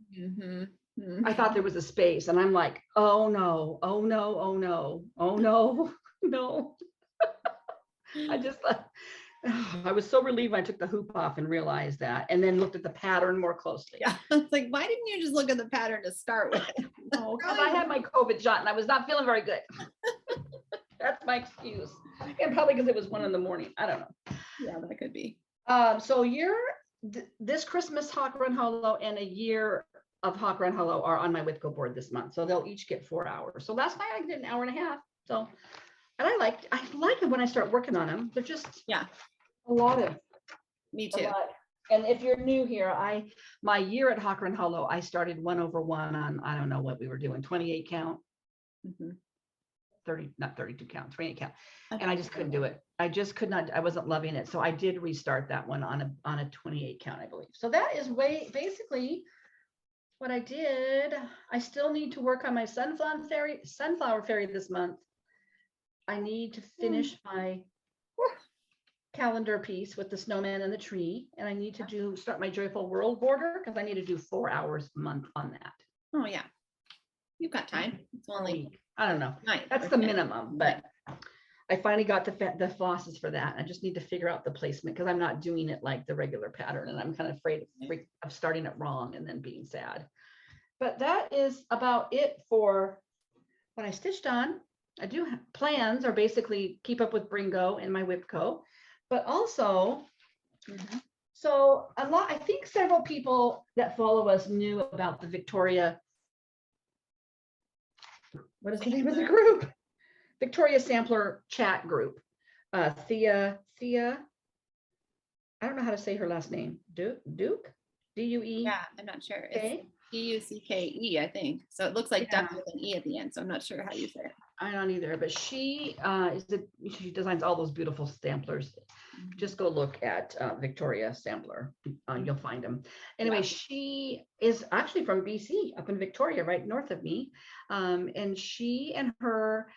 I thought there was a space, and I'm like, oh no, oh no, oh no, oh no, no. I just I was so relieved when I took the hoop off and realized that, and then looked at the pattern more closely. Yeah. It's like, why didn't you just look at the pattern to start with? No, because I had my COVID shot and I was not feeling very good. That's my excuse. And probably because it was 1 a.m. I don't know. Yeah, that could be. So this Christmas Hawk Run Hollow and a year of Hawk Run Hollow are on my Whitco board this month. So they'll each get 4 hours. So last night I did 1.5 hours. So, and I like it when I start working on them. They're just Yeah. a lot of. Me too. And if you're new here, my year at Hawker and Hollow, I started 1/1 on, I don't know what we were doing, 28 count, 30, not 32 count, 28 count. And I just couldn't do it. I just could not, I wasn't loving it. So I did restart that one on a 28 count, I believe. So that is basically what I did. I still need to work on my sunflower fairy this month. I need to finish my calendar piece with the snowman and the tree. And I need to start my Joyful World border because I need to do 4 hours a month on that. Oh, yeah. You've got time. It's only I don't know. 9 That's or the 10. minimum, but I finally got the flosses for that. I just need to figure out the placement because I'm not doing it like the regular pattern, and I'm kind of afraid of starting it wrong and then being sad. But that is about it for what I stitched on. I do have plans are basically keep up with Brringo and my Whipco, but also, so I think several people that follow us knew about the Victoria. What is the name of the group? Victoria Sampler chat group. Thea, I don't know how to say her last name. Duke, D-U-E. Yeah, I'm not sure. Okay. It's D-U-C-K-E, I think. So it looks like Yeah. duck with an E at the end. So I'm not sure how you say it. I don't either, but she she designs all those beautiful samplers. Just go look at Victoria Sampler. You'll find them. Anyway, Yeah. she is actually from BC, up in Victoria, right north of me. And she and her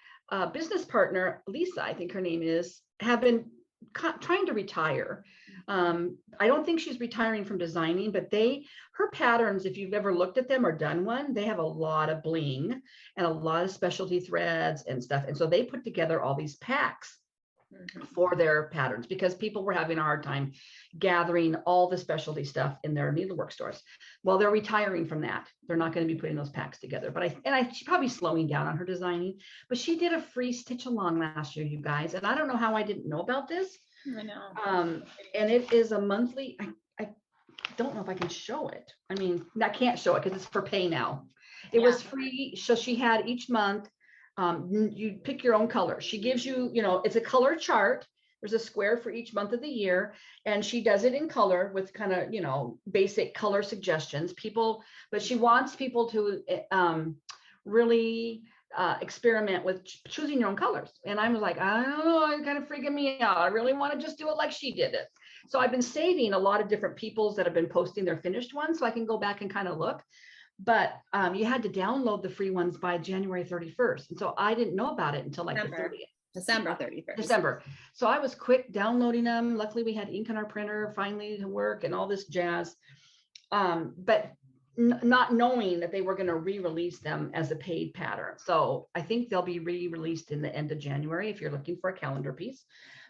business partner, Lisa, I think her name is, have been trying to retire. I don't think she's retiring from designing, but her patterns, if you've ever looked at them or done one, they have a lot of bling and a lot of specialty threads and stuff. And so they put together all these packs for their patterns because people were having a hard time gathering all the specialty stuff in their needlework stores. Well, they're retiring from that. They're not going to be putting those packs together, but she's probably slowing down on her designing, but she did a free stitch along last year, you guys. And I don't know how I didn't know about this. I know. And it is a monthly, I don't know if I can show it. I mean, I can't show it because it's for pay now. It was free. So she had each month, you pick your own color. She gives you, it's a color chart. There's a square for each month of the year, and she does it in color with kind of, basic color suggestions. But she wants people to really experiment with choosing your own colors. And I was like, I don't know, it's kind of freaking me out. I really want to just do it like she did it. So I've been saving a lot of different people's that have been posting their finished ones so I can go back and kind of look. But you had to download the free ones by January 31st. And so I didn't know about it until like the 30th. December 31st. December. So I was quick downloading them. Luckily, we had ink on our printer finally to work and all this jazz. But not knowing that they were going to re-release them as a paid pattern. So I think they'll be re-released in the end of January if you're looking for a calendar piece.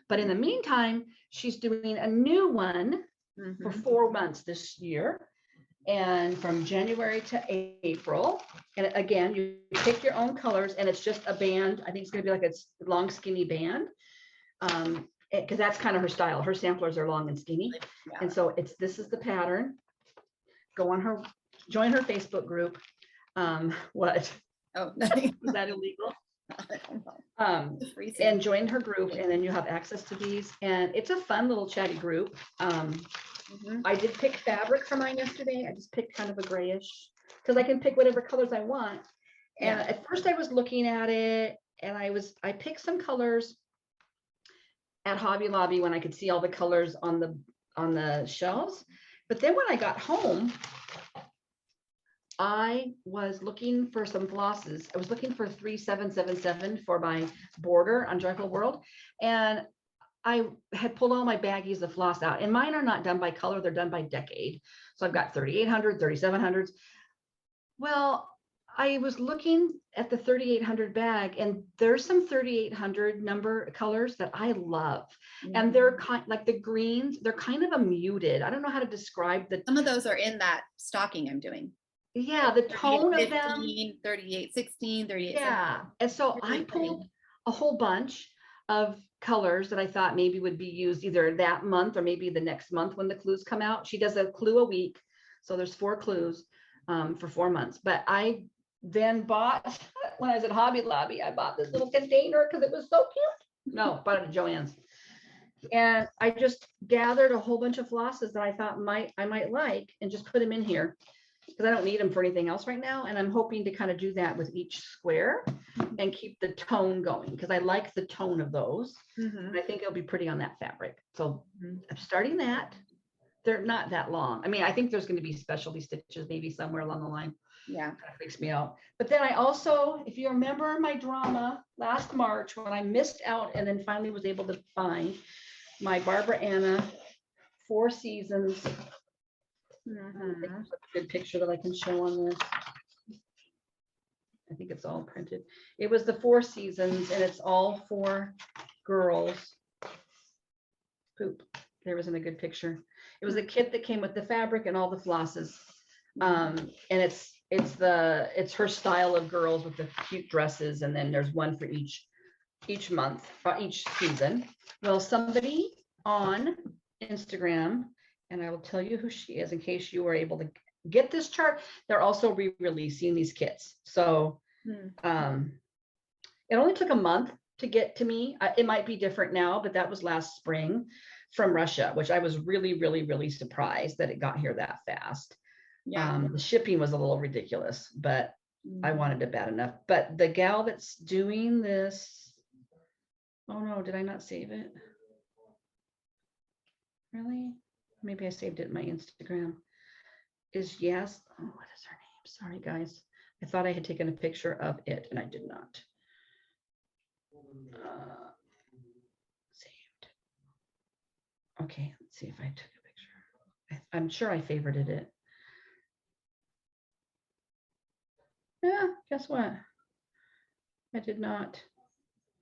But in the meantime, she's doing a new one for 4 months this year. And from January to April. And again, you pick your own colors and it's just a band. I think it's going to be like a long, skinny band. Because that's kind of her style. Her samplers are long and skinny. Yeah. And so this is the pattern. Go on join her Facebook group. What? Oh, nothing. Is that illegal? And join her group, and then you have access to these. And it's a fun little chatty group. I did pick fabric for mine yesterday. I just picked kind of a grayish because I can pick whatever colors I want. And at first I was looking at it, and I picked some colors at Hobby Lobby when I could see all the colors on the shelves. But then when I got home, I was looking for some flosses. I was looking for 3777 for my border on Joyful World. And I had pulled all my baggies of floss out, and mine are not done by color. They're done by decade. So I've got 3800, 3700s. Well, I was looking at the 3800 bag, and there's some 3800 number colors that I love. And they're kind like the greens, they're kind of a muted. I don't know how to describe some of those are in that stocking I'm doing. Yeah, the tone of them. 3816, 38. Yeah. And so I pulled a whole bunch of colors that I thought maybe would be used either that month or maybe the next month when the clues come out. She does a clue a week. So there's 4 clues for 4 months. But I then bought, when I was at Hobby Lobby, I bought this little container because it was so cute. No, bought it at Joann's. And I just gathered a whole bunch of flosses that I thought I might like and just put them in here because I don't need them for anything else right now. And I'm hoping to kind of do that with each square and keep the tone going because I like the tone of those. And I think it'll be pretty on that fabric. So I'm starting that. They're not that long. I mean, I think there's going to be specialty stitches maybe somewhere along the line. Yeah. Kind of freaks me out. But then I also, if you remember my drama last March when I missed out and then finally was able to find my Barbara Anna 4 Seasons. I think there's a good picture that I can show on this. I think it's all printed. It was the 4 Seasons and it's all for girls. Poop. There wasn't a good picture. It was a kit that came with the fabric and all the flosses. And it's her style of girls with the cute dresses. And then there's one for each month or each season. Well, somebody on Instagram, and I will tell you who she is in case you were able to get this chart. They're also re-releasing these kits. So it only took a month to get to me. It might be different now, but that was last spring from Russia, which I was really, really, really surprised that it got here that fast. Yeah. The shipping was a little ridiculous, but I wanted it bad enough. But the gal that's doing this, oh no, did I not save it? Really? Maybe I saved it in my Instagram. Is yes. Oh, what is her name? Sorry, guys. I thought I had taken a picture of it and I did not. Saved. Okay, let's see if I took a picture. I'm sure I favorited it. Yeah, guess what? I did not.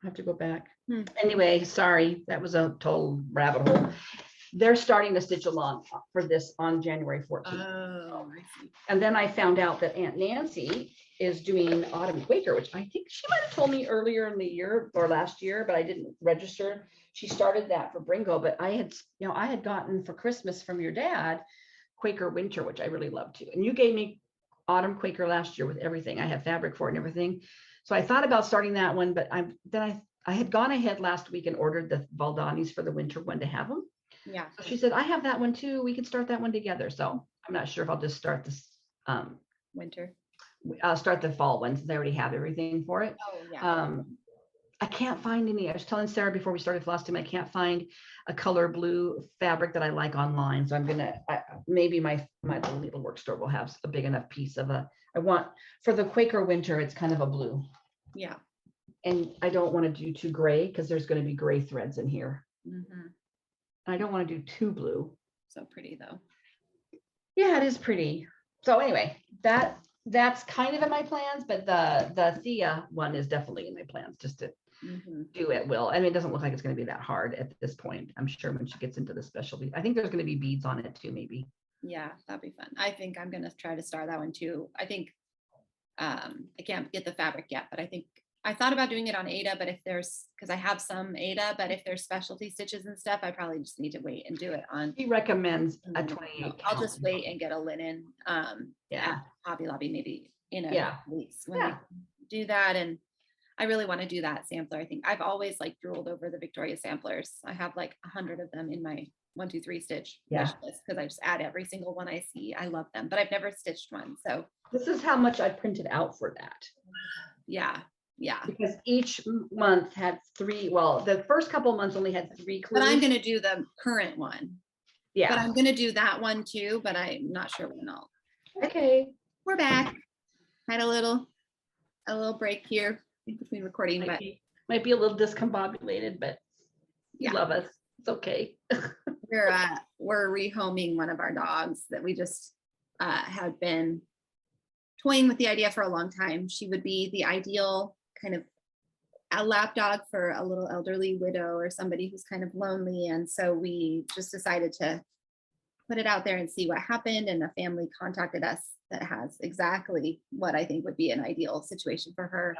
I have to go back. Anyway, sorry, that was a total rabbit hole. They're starting to stitch along for this on January 14th. Oh, I see. And then I found out that Aunt Nancy is doing Autumn Quaker, which I think she might have told me earlier in the year or last year, but I didn't register. She started that for Brringo, but I had gotten for Christmas from your dad Quaker Winter, which I really love too. And you gave me Autumn Quaker last year with everything. I have fabric for it and everything. So I thought about starting that one, but I had gone ahead last week and ordered the Valdanis for the winter one to have them. Yeah. So she said, I have that one too. We can start that one together. So I'm not sure if I'll just start this Winter. I'll start the fall one since I already have everything for it. Oh, yeah. I can't find any. I was telling Sarah before we started Flosstube, I can't find a color blue fabric that I like online. So I'm gonna maybe my little needlework store will have a big enough piece of I want for the Quaker Winter. It's kind of a blue. Yeah. And I don't want to do too gray because there's going to be gray threads in here. Mm-hmm. I don't want to do too blue. So pretty though. Yeah, it is pretty. So anyway, that's kind of in my plans, but the Thea one is definitely in my plans just to do it. Will. I mean, it doesn't look like it's going to be that hard at this point. I'm sure when she gets into the specialty, I think there's going to be beads on it too, maybe. Yeah, that'd be fun. I think I'm going to try to start that one too. I think I can't get the fabric yet, but I thought about doing it on Ada, but because I have some Ada, but if there's specialty stitches and stuff, I probably just need to wait and do it on. He recommends a 28. I'll just wait and get a linen yeah, Hobby Lobby maybe in a yeah weeks when they do that. And I really want to do that sampler. I think I've always like drooled over the Victoria samplers. I have like 100 of them in my 1, 2, 3 stitch wish list because I just add every single one I see. I love them, but I've never stitched one. So this is how much I printed out for that. Yeah. Because each month had 3. Well, the first couple months only had 3 clues. But I'm going to do the current one. Yeah. But I'm going to do that one too, but I'm not sure when I'll. Okay. We're back. Had a little break here in between recording, might be a little discombobulated, but you love us. It's okay. we're rehoming one of our dogs that we just had been toying with the idea for a long time. She would be the ideal kind of a lap dog for a little elderly widow or somebody who's kind of lonely. And so we just decided to put it out there and see what happened. And a family contacted us that has exactly what I think would be an ideal situation for her.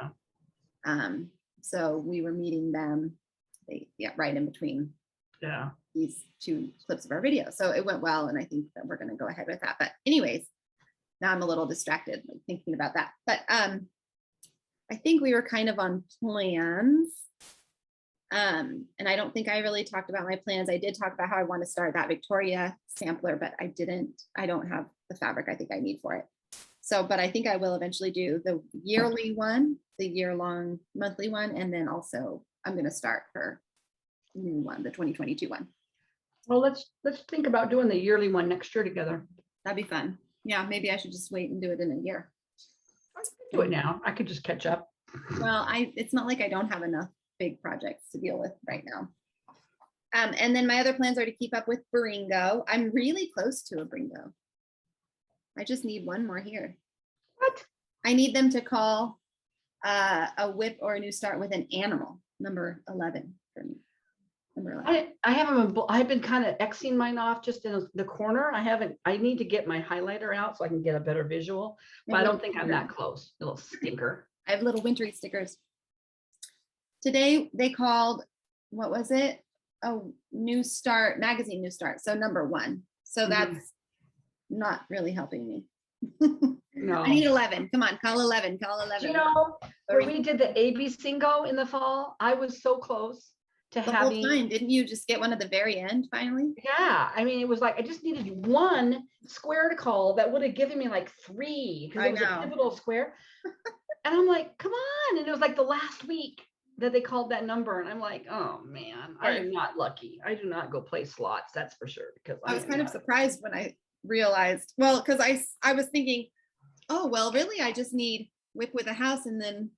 So we were meeting them right in between these 2 clips of our video. So it went well. And I think that we're going to go ahead with that. But anyways, now I'm a little distracted like, thinking about that. But I think we were kind of on plans And I don't think I really talked about my plans. I did talk about how I want to start that Victoria sampler, but I don't have the fabric I think I need for it. So, but I think I will eventually do the yearly one, the year-long monthly one, and then also I'm going to start her new one, the 2022 one. Well, let's think about doing the yearly one next year together. That'd be fun. Yeah, maybe I should just wait and do it in a year. Do it now. I could just catch up. Well, it's not like I don't have enough big projects to deal with right now. And then my other plans are to keep up with Brringo. I'm really close to a Brringo. I just need one more here. What? I need them to call a whip or a new start with an animal, number 11 for me. Number 11. I've been kind of Xing mine off just in the corner. I need to get my highlighter out so I can get a better visual, but I don't think I'm that close. A little stinker. I have little wintry stickers. Today they called, what was it? A new start, magazine new start. So number 1. So that's not really helping me. No. I need 11. Come on, call 11. Call 11. You know, when we did the AB single in the fall, I was so close to the having. whole time, didn't you just get one at the very end finally? Yeah, I mean, it was like I just needed one square to call that would have given me like 3 because it was a pivotal square. And I'm like, come on. And it was like the last week that they called that number. And I'm like, oh man, I am not lucky. I do not go play slots, that's for sure. Because I was kind of surprised when I realized, well, because I was thinking, oh, well, really, I just need whip with a house and then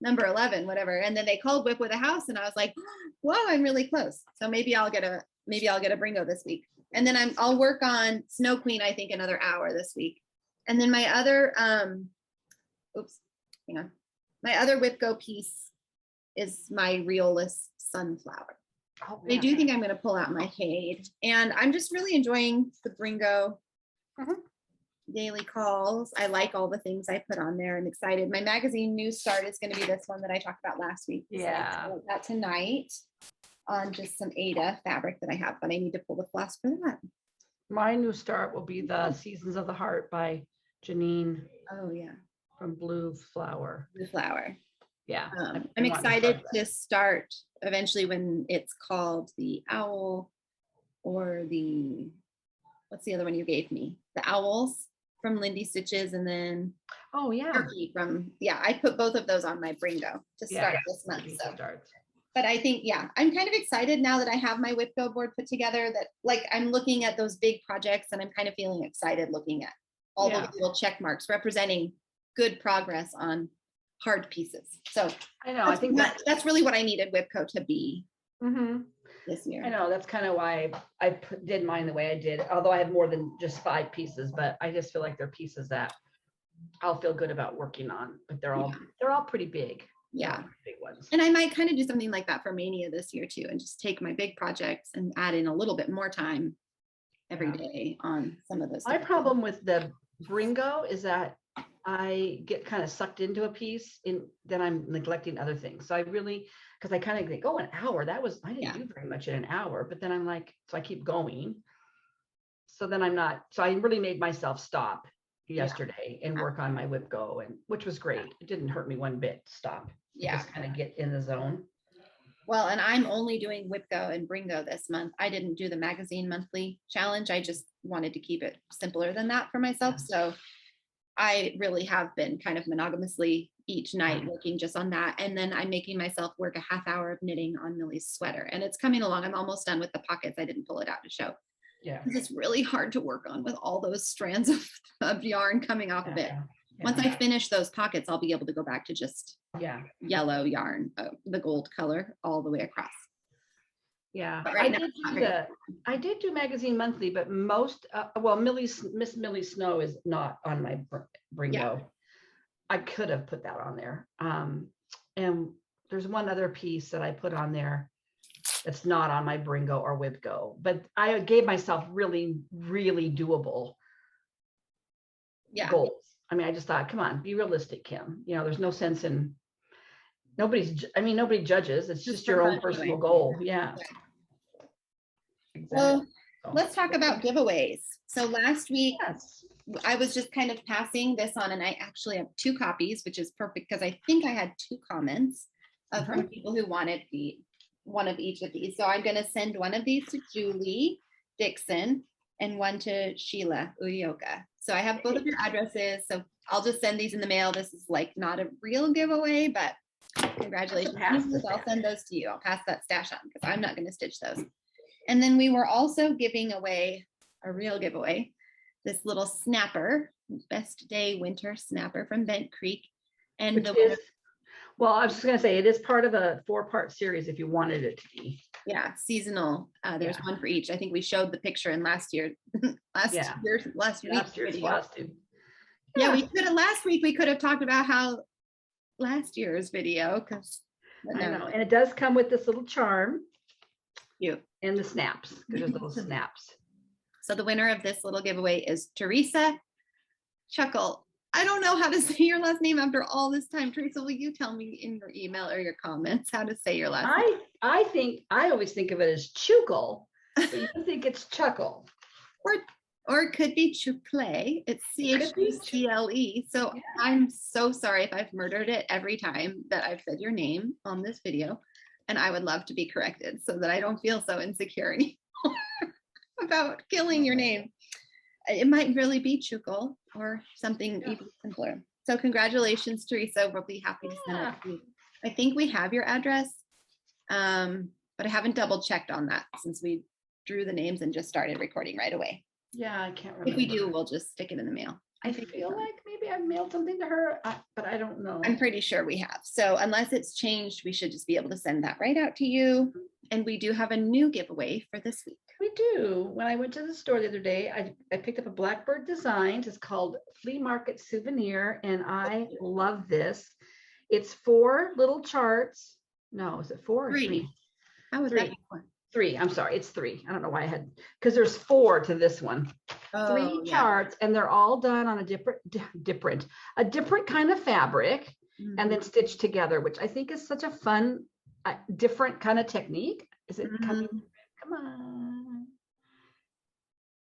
number 11, whatever. And then they called whip with a house and I was like, whoa, I'm really close. So maybe I'll get a Brringo this week. And then I'll work on Snow Queen, I think another hour this week. And then my other, my other whip go piece is my reelless sunflower. Oh, I do think I'm going to pull out my Hade, and I'm just really enjoying the Brringo daily calls. I like all the things I put on there. I'm excited. My magazine new start is going to be this one that I talked about last week. Yeah. So that tonight on just some Ada fabric that I have, but I need to pull the floss for that. My new start will be the Seasons of the Heart by Janine. Oh yeah. From Blue Flower. Blue Flower. Yeah. I'm excited to start eventually when it's called the Owl or the, what's the other one you gave me? The Owls from Lindy Stitches, and then Turkey from, I put both of those on my Brringo to start this month. So. But I think, I'm kind of excited now that I have my whip go board put together, that like I'm looking at those big projects and I'm kind of feeling excited looking at all the little check marks representing good progress on hard pieces. So I know, I think that's really what I needed WIPCO to be this year. I know, that's kind of why I did mine the way I did, although I have more than just 5 pieces, but I just feel like they're pieces that I'll feel good about working on, but they're all pretty big. Yeah. Big ones. And I might kind of do something like that for Mania this year too, and just take my big projects and add in a little bit more time every day on some of those. My problem with the Brringo is that I get kind of sucked into a piece then I'm neglecting other things. So I really, because I kind of think, an hour, I didn't do very much in an hour, but then I'm like, so I keep going. So then I really made myself stop yesterday and work on my WIPCO, and which was great. It didn't hurt me one bit to stop. Just kind of get in the zone. Well, and I'm only doing WIPCO and Brringo this month. I didn't do the magazine monthly challenge. I just wanted to keep it simpler than that for myself. So I really have been kind of monogamously each night working just on that. And then I'm making myself work a half hour of knitting on Millie's sweater. And it's coming along. I'm almost done with the pockets. I didn't pull it out to show. Yeah. Because it's really hard to work on with all those strands of yarn coming off of it. Once I finish those pockets, I'll be able to go back to just yellow yarn, the gold color all the way across. Yeah, right I did do magazine monthly, but most, Miss Millie Snow is not on my Brringo. Yeah. I could have put that on there. And there's one other piece that I put on there that's not on my Brringo or WIPCO, but I gave myself really, really doable goals. I mean, I just thought, come on, be realistic, Kim. There's no sense in nobody judges. It's just your own personal goal. Yeah. Exactly. Well, let's talk about giveaways. So last week, I was just kind of passing this on, and I actually have 2 copies, which is perfect because I think I had 2 comments from people who wanted one of each of these. So I'm going to send one of these to Julie Dixon and one to Sheila Uyoka. So I have both of your addresses. So I'll just send these in the mail. This is like not a real giveaway, but congratulations. I'll send those to you. I'll pass that stash on because I'm not going to stitch those. And then we were also giving away a real giveaway, this little snapper, Best Day Winter Snapper from Bent Creek. And Which is, well, I was just going to say, it is part of a 4-part series if you wanted it to be. Yeah, seasonal. There's one for each. I think we showed the picture in last year's video. Flosstube. Yeah, we could have last week. We could have talked about how last year's video, because I know, and it does come with this little charm. Cute. And the snaps. There's little snaps. So the winner of this little giveaway is Teresa Chuckle. I don't know how to say your last name after all this time. Teresa, will you tell me in your email or your comments how to say your last name? I always think of it as Chuckle, but you think it's Chuckle. Or it could be Chucle. It's CHUCLE. So yeah. I'm so sorry if I've murdered it every time that I've said your name on this video. And I would love to be corrected so that I don't feel so insecure anymore about killing your name. It might really be Chuckle or something even simpler. So congratulations, Teresa. We'll be happy to send it to you. I think we have your address, but I haven't double checked on that since we drew the names and just started recording right away. Yeah, I can't remember. If we do, we'll just stick it in the mail. I feel like maybe I mailed something to her, but I don't know. I'm pretty sure we have. So unless it's changed, we should just be able to send that right out to you. And we do have a new giveaway for this week. We do. When I went to the store the other day, I picked up a Blackbird Designs. It's called Flea Market Souvenir, and I love this. It's 4 little charts. No, is it 4 or 3? How was that? 3. I'm sorry, it's 3. I don't know why I had, because there's 4 to this one. 3 charts, and they're all done on a different kind of fabric, and then stitched together, which I think is such a fun, different kind of technique. Is it coming? Come on.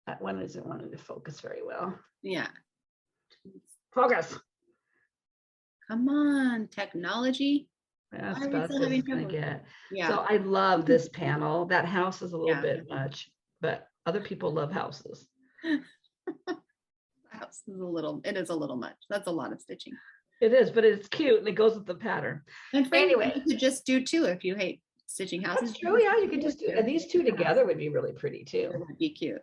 That one isn't wanting to focus very well. Yeah. Progress. Come on, technology. That's about what it's gonna get. Yeah. So I love this panel. That house is a little bit much, but other people love houses. House is it is a little much. That's a lot of stitching. It is, but it's cute and it goes with the pattern. And anyway, you could just do 2 if you hate stitching houses. That's true. Yeah, you could just do these 2 together would be really pretty too. It would be cute.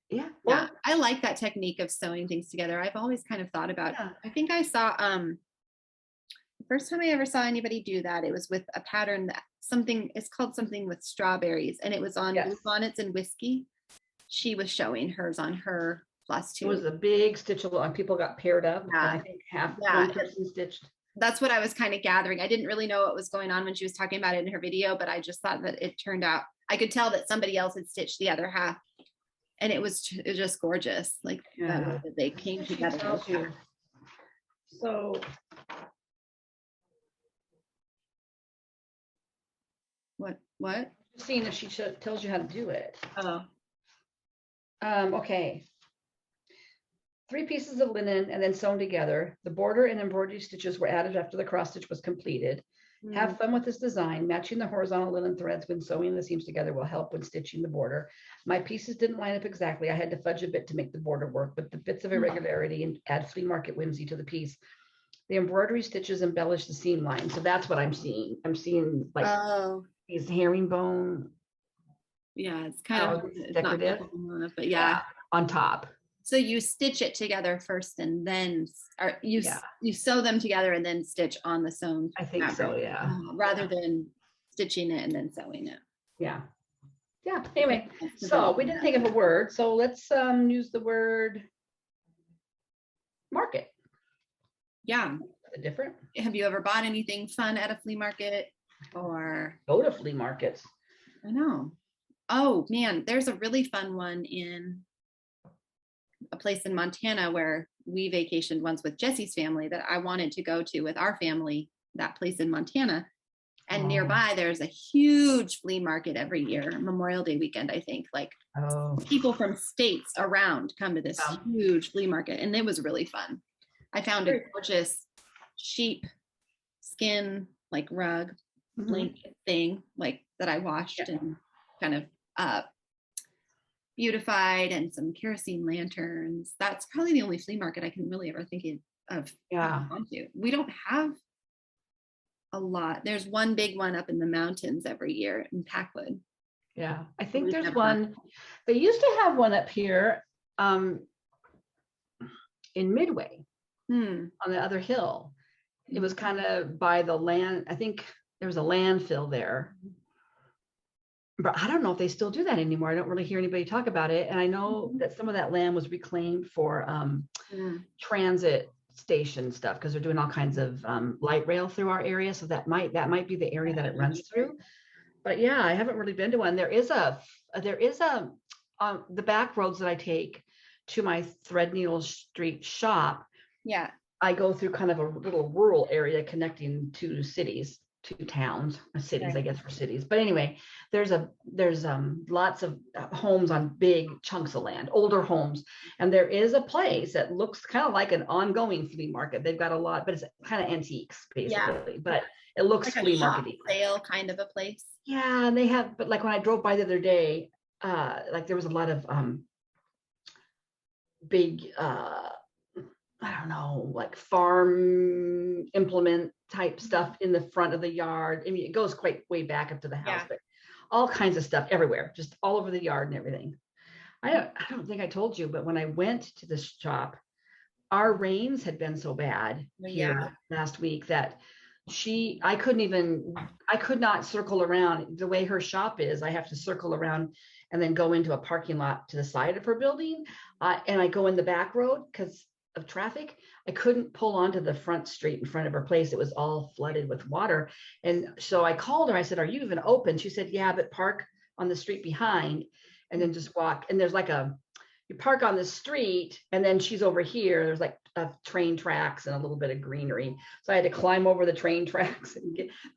Yeah. Yeah. I like that technique of sewing things together. I've always kind of thought about I think I saw the first time I ever saw anybody do that, it was with a pattern that it's called something with strawberries, and it was on Blue Bonnets and Whiskey. She was showing hers on her Flosstube. It was a big stitch along. People got paired up. Yeah. And I think half one person stitched. That's what I was kind of gathering. I didn't really know what was going on when she was talking about it in her video, but I just thought that it turned out, I could tell that somebody else had stitched the other half, and it was just gorgeous. Like they came together. So what? Seeing if she tells you how to do it. Oh. Okay. 3 pieces of linen and then sewn together. The border and embroidery stitches were added after the cross stitch was completed. Have fun with this design. Matching the horizontal linen threads when sewing the seams together will help when stitching the border. My pieces didn't line up exactly. I had to fudge a bit to make the border work, but the bits of irregularity and add flea market whimsy to the piece. The embroidery stitches embellish the seam line. So that's what I'm seeing. I'm seeing like these herringbone. Yeah, it's kind of decorative, but on top. So you stitch it together first, and then you sew them together and then stitch on the sewn. I think so, yeah. Rather than stitching it and then sewing it. Yeah. Yeah. Anyway, so we didn't think of a word. So let's use the word market. Yeah. Different. Have you ever bought anything fun at a flea market or go to flea markets? I know. Oh man, there's a really fun one in a place in Montana where we vacationed once with Jesse's family that I wanted to go to with our family, that place in Montana. And nearby, there's a huge flea market every year, Memorial Day weekend, I think. Like people from states around come to this huge flea market, and it was really fun. I found a gorgeous sheep skin like rug Mhm. blanket thing, like that I washed Yeah. and kind of beautified, and some kerosene lanterns. That's probably the only flea market I can really ever think of Yeah. gone to. We don't have a lot. There's one big one up in the mountains every year in Packwood. Yeah. I think We've there's never- one, they used to have one up here in Midway on the other hill. It was kind of by the land. I think there was a landfill there. But I don't know if they still do that anymore. I don't really hear anybody talk about it. And I know that some of that land was reclaimed for transit station stuff, because they're doing all kinds of light rail through our area. So that might be the area that it runs through. But yeah, I haven't really been to one. There is a on the back roads that I take to my Threadneedle Street shop. Yeah. I go through kind of a little rural area connecting two cities, two towns, cities, Right. I guess, for cities. But anyway, there's lots of homes on big chunks of land, older homes. And there is a place that looks kind of like an ongoing flea market. They've got a lot, but it's kind of antiques, basically. But it looks Like a flea shop market-y. sale kind of a place. Yeah, and they have, but like when I drove by the other day, like there was a lot of big I don't know, like farm implement type stuff in the front of the yard. I mean, it goes quite way back up to the house, Yeah. but all kinds of stuff everywhere, just all over the yard and everything. I don't think I told you, but when I went to the shop, our rains had been so bad here last week that I could not circle around. The way her shop is, I have to circle around and then go into a parking lot to the side of her building. And I go in the back road because of traffic. I couldn't pull onto the front street in front of her place. It was all flooded with water. And so I called her. I said, "Are you even open?" She said, "Yeah, but park on the street behind and then just walk." And there's like you park on the street, and then she's over here. There's like train tracks and a little bit of greenery. So I had to climb over the train tracks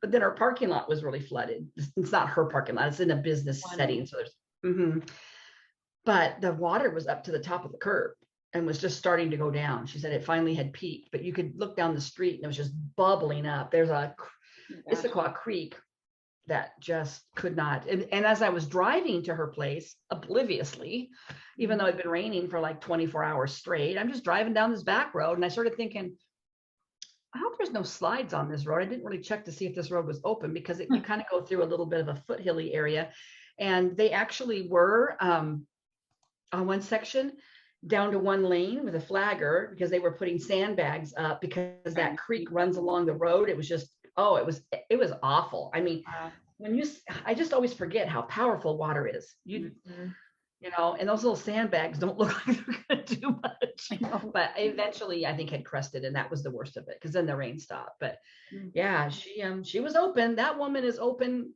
but then our parking lot was really flooded. It's not her parking lot. It's in a business setting. So there's, but the water was up to the top of the curb and was just starting to go down. She said it finally had peaked, but you could look down the street and it was just bubbling up. There's a Issaquah Creek that just could not. And as I was driving to her place, obliviously, even though it'd been raining for like 24 hours straight, I'm just driving down this back road and I started thinking, I hope there's no slides on this road. I didn't really check to see if this road was open, because you kind of go through a little bit of a foothilly area. And they actually were on one section down to one lane with a flagger, because they were putting sandbags up because that creek runs along the road. It was just, it was awful. I mean, I just always forget how powerful water is. You know, and those little sandbags don't look like they're going to do much. But eventually, I think had crested, and that was the worst of it, because then the rain stopped. But yeah, she was open. That woman is open.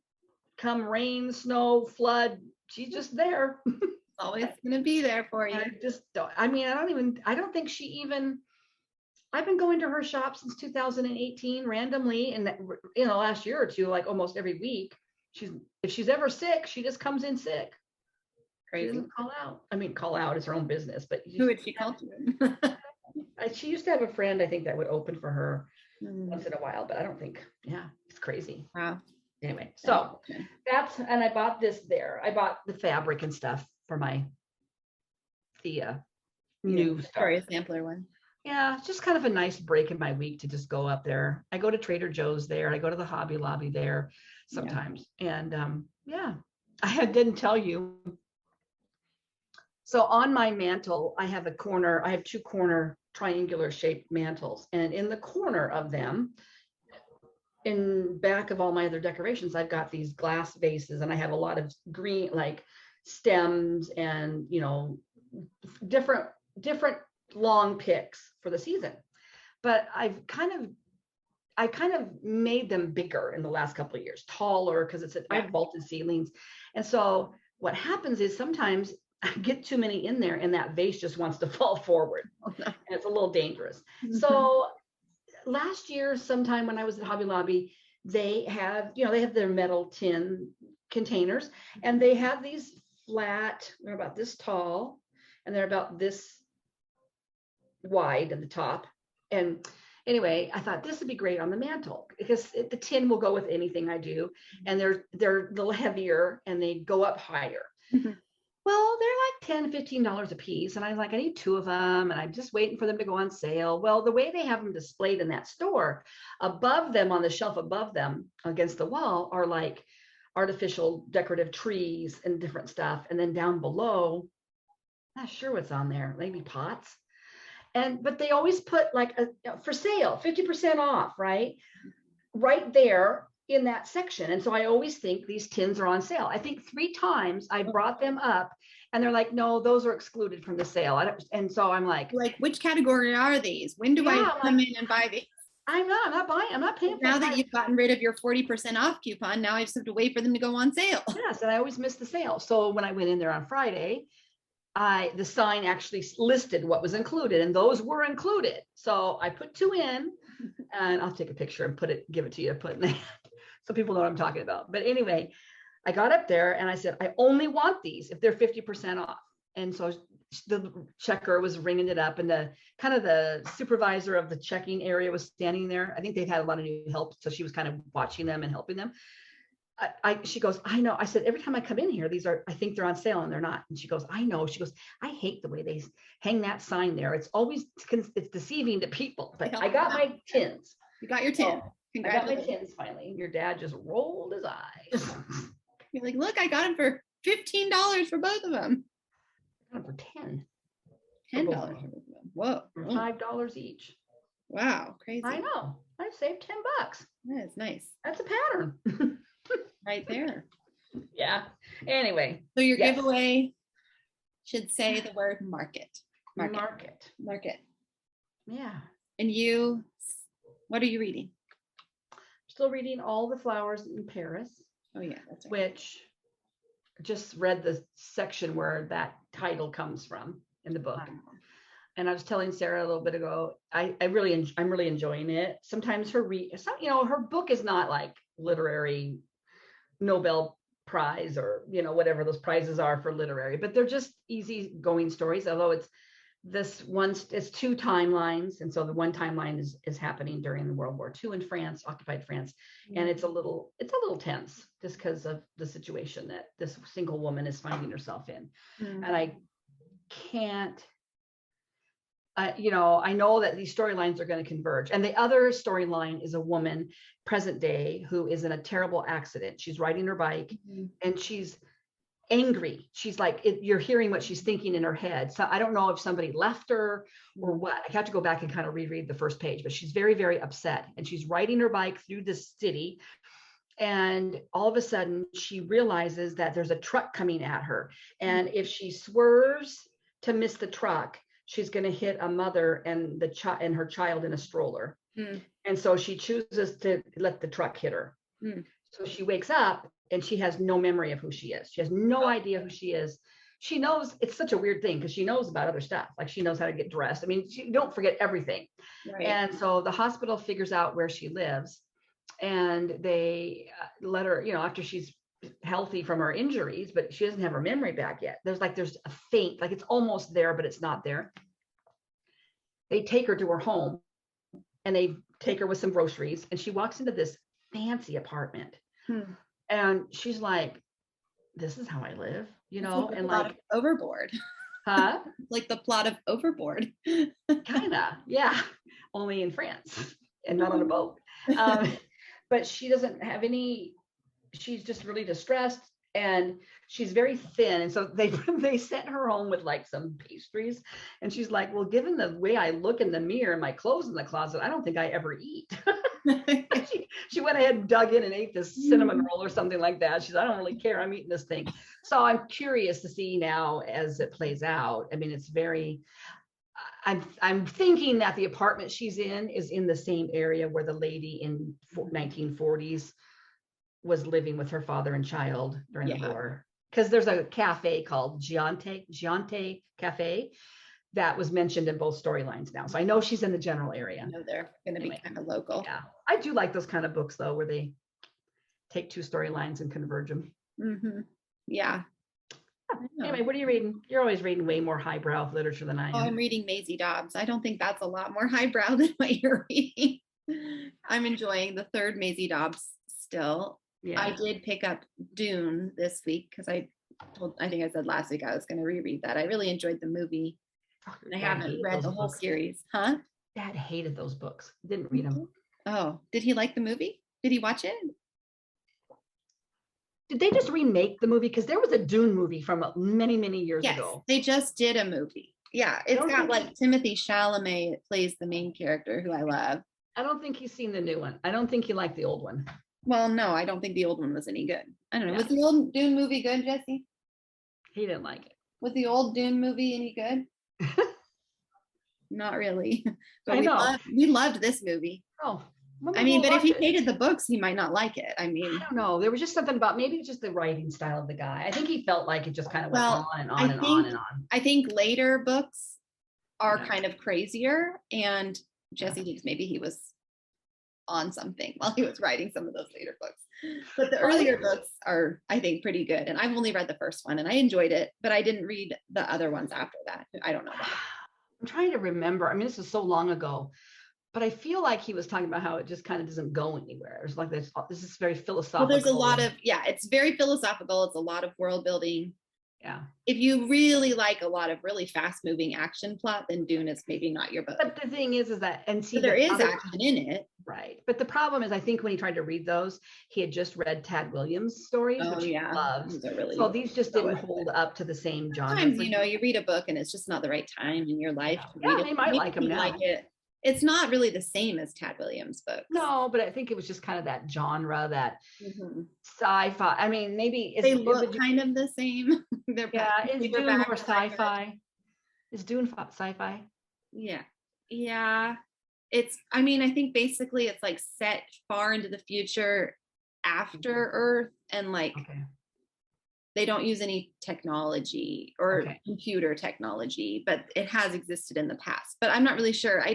Come rain, snow, flood, she's just there. Always going to be there for you. I just don't. I mean, I don't think she even. I've been going to her shop since 2018 randomly, and in the last year or two, like almost every week. If she's ever sick, she just comes in sick. Crazy. She doesn't call out. I mean, call out is her own business, but Who would she call to? she used to have a friend, I think, that would open for her once in a while, but I don't think. Yeah, it's crazy. Wow. Anyway, so and I bought this there. I bought the fabric and stuff for my new stuff. Victoria Sampler one. Yeah, it's just kind of a nice break in my week to just go up there. I go to Trader Joe's there. I go to the Hobby Lobby there sometimes. And I didn't tell you. So on my mantle, I have two corner triangular shaped mantles. And in the corner of them, in back of all my other decorations, I've got these glass vases, and I have a lot of green, like stems and, different long picks for the season. But I kind of made them bigger in the last couple of years, taller, because I have vaulted ceilings. And so what happens is sometimes I get too many in there and that vase just wants to fall forward. And it's a little dangerous. So last year, sometime when I was at Hobby Lobby, they have their metal tin containers, and they have these flat, they're about this tall and they're about this wide at the top. And anyway, I thought this would be great on the mantle because the tin will go with anything I do. And they're a little heavier and they go up higher. Mhm. Well, they're like $10, $15 a piece. And I was like, I need 2 of them. And I'm just waiting for them to go on sale. Well, the way they have them displayed in that store, above them on the shelf above them against the wall are like artificial decorative trees and different stuff. And then down below, not sure what's on there, maybe pots. But they always put like for sale, 50% off, right there in that section. And so I always think these tins are on sale. I think 3 times I brought them up and they're like, no, those are excluded from the sale. And so I'm like, which category are these? When do I come in and buy these? I'm not buying, I'm not paying for Now that you've gotten rid of your 40% off coupon, now I just have to wait for them to go on sale. Yes, and I always miss the sale. So when I went in there on Friday, the sign actually listed what was included, and those were included. So I put 2 in, and I'll take a picture and give it to you, put in there so people know what I'm talking about. But anyway, I got up there and I said, I only want these if they're 50% off. And so the checker was ringing it up, and the supervisor of the checking area was standing there. I think they've had a lot of new help, so she was kind of watching them and helping them. She goes, I know. I said, every time I come in here, I think they're on sale and they're not. And she goes, I know. She goes, I hate the way they hang that sign there. It's deceiving to people, but I got my tins. You got your tin. I got my tins finally. Your dad just rolled his eyes. You're like, look, I got them for $15 for both of them. I got them for $10. $10 for both of them. Whoa. For $5 each. Wow. Crazy. I know. I saved $10. That is nice. That's a pattern. Right there. Yeah. Anyway. So your giveaway should say the word market. Market. Yeah. And what are you reading? Still reading All the Flowers in Paris. Oh yeah, that's right. Which just read the section where that title comes from in the book. And I was telling Sarah a little bit ago, I'm really enjoying it. Sometimes her book is not like literary Nobel Prize or, whatever those prizes are for literary, but they're just easy going stories. Although it's 2 timelines. And so the one timeline is happening during World War II in France, occupied France. And it's a little tense just because of the situation that this single woman is finding herself in. And I can't, I know that these storylines are going to converge. And the other storyline is a woman, present day, who is in a terrible accident. She's riding her bike and she's angry. She's like, you're hearing what she's thinking in her head. So I don't know if somebody left her or what. I have to go back and kind of reread the first page, but she's very, very upset. And she's riding her bike through this city. And all of a sudden she realizes that there's a truck coming at her. And if she swerves to miss the truck, she's going to hit a mother and her child in a stroller. And so she chooses to let the truck hit her. So she wakes up and she has no memory of who she is. She has no idea who she is. She knows, it's such a weird thing because she knows about other stuff. Like she knows how to get dressed. I mean, you don't forget everything. Right. And so the hospital figures out where she lives and they let her, after she's healthy from her injuries, but she doesn't have her memory back yet. There's a faint, like it's almost there, but it's not there. They take her to her home and they take her with some groceries and she walks into this fancy apartment. And she's like, this is how I live, and like Overboard. Huh? Like the plot of Overboard. Kinda, yeah. Only in France and not on a boat. But she doesn't have she's just really distressed and she's very thin. And so they sent her home with like some pastries. And she's like, well, given the way I look in the mirror and my clothes in the closet, I don't think I ever eat. She went ahead and dug in and ate this cinnamon roll or something like that. She's, I don't really care. I'm eating this thing. So I'm curious to see now as it plays out. I mean, it's very, I'm thinking that the apartment she's in is in the same area where the lady in 1940s was living with her father and child during the war. Because there's a cafe called Giante Cafe that was mentioned in both storylines now. So I know she's in the general area. I know they're going to be kind of local. Yeah. I do like those kind of books though, where they take 2 storylines and converge them. Yeah. know. Anyway, what are you reading? You're always reading way more highbrow literature than I Oh, I'm am. reading Maisie Dobbs. I don't think that's a lot more highbrow than what you're reading. I'm enjoying the third Maisie Dobbs still. Yeah. I did pick up Dune this week because I think I said last week I was going to reread that. I really enjoyed the movie. And I haven't read the whole series. Huh? Dad hated those books. Didn't read them. Oh, did he like the movie? Did he watch it? Did they just remake the movie? Because there was a Dune movie from many, many years Yes, ago. they just did a movie. Yeah, it's got like Timothy Chalamet plays the main character who I love. I don't think he's seen the new one. I don't think he liked the old one. Well, no, I don't think the old one was any good. I don't know. Yeah. Was the old Dune movie good, Jesse? He didn't like it. Was the old Dune movie any good? Not really. But I know. we loved this movie. Oh, I mean, but if he hated the books, he might not like it. I mean, I don't know. There was just something about maybe just the writing style of the guy. I think he felt like it just kind of went on and on and on and on. I think later books are Yeah. kind of crazier, and Jesse thinks maybe he was on something while he was writing some of those later books. But the earlier books are, I think, pretty good. And I've only read the first one and I enjoyed it, but I didn't read the other ones after that. I don't know why. I'm trying to remember. I mean, this is so long ago, but I feel like he was talking about how it just kind of doesn't go anywhere. It's like this is very philosophical. Well, there's a lot of, it's very philosophical. It's a lot of world building. Yeah. If you really like a lot of really fast moving action plot, then Dune is maybe not your book. But the thing is that, and see, but there is action in it. Right. But the problem is, I think when he tried to read those, he had just read Tad Williams' stories, which he loves. Really so these just didn't hold up to the same genre. Sometimes, you read a book and it's just not the right time in your life to read it. They might like them now. Like it. It's not really the same as Tad Williams' books. No, but I think it was just kind of that genre, that sci-fi. I mean, maybe they look kind of the same. Is Dune more sci-fi? Is Dune sci-fi? Yeah. It's, I mean, I think basically it's like set far into the future after Earth, and like they don't use any technology or computer technology, but it has existed in the past. But I'm not really sure. I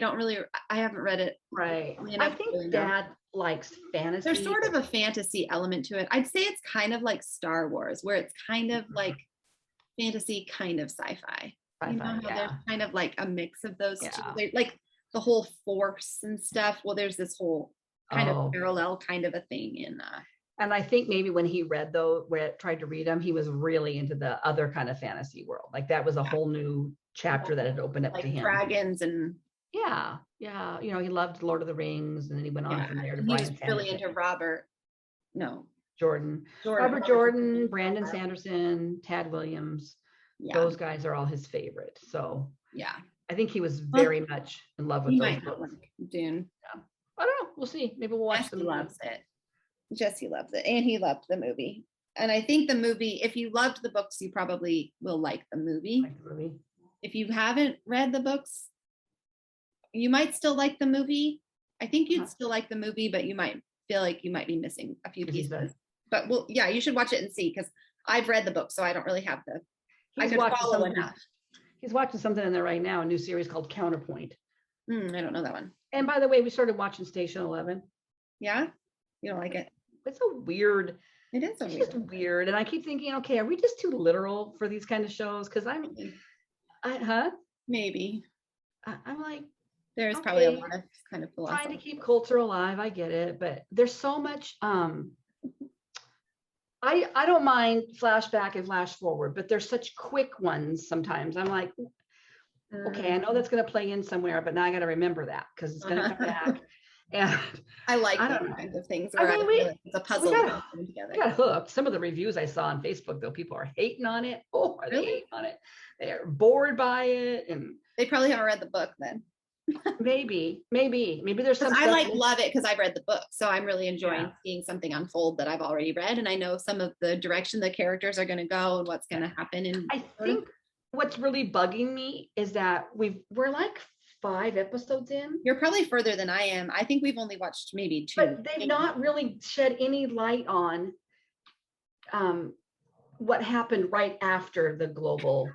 haven't read it. Right. I think Dad likes fantasy. There's sort of a fantasy element to it. I'd say it's kind of like Star Wars, where it's kind of like fantasy, kind of sci-fi. There's kind of like a mix of those two. Like the whole Force and stuff. Well, there's this whole kind of parallel kind of a thing in and I think maybe when he read tried to read them, he was really into the other kind of fantasy world. Like that was a whole new chapter that had opened up like to him. Dragons and he loved Lord of the Rings, and then he went on from there to he Bryan was really into Robert Jordan, Brandon Sanderson, Tad Williams. Those guys are all his favorite. So I think he was very much in love with those books. Dune. I don't know. We'll see. Maybe we'll watch them. Jesse loves it, and he loved the movie. And I think the movie, if you loved the books, you probably will like the movie. If you haven't read the books, you might still like the movie. I think you'd still like the movie, but you might feel like you might be missing a few pieces. But you should watch it and see, because I've read the book, so I don't really have the. I could follow enough. He's watching something in there right now, a new series called Counterpoint. I don't know that one. And by the way, we started watching Station 11. Yeah? You don't like it? It's a weird. It is just weird. And I keep thinking, okay, are we just too literal for these kind of shows? Because maybe. I'm like, there's probably a lot of kind of philosophy. Trying to keep culture alive. I get it, but there's so much. I don't mind flashback and flash forward, but there's such quick ones sometimes. I'm like, okay, I know that's going to play in somewhere, but now I got to remember that because it's going to come back. And I like those kinds of things where it's a puzzle. We got hooked. Some of the reviews I saw on Facebook, though, people are hating on it. Oh, are they hating on it? They're bored by it, and they probably haven't read the book then. maybe there's some. I love it because I've read the book, so I'm really enjoying seeing something unfold that I've already read, and I know some of the direction the characters are going to go and what's going to happen. And I think what's really bugging me is that we're like 5 episodes in. You're probably further than I am. I think we've only watched maybe 2. But they've not really shed any light on what happened right after the global.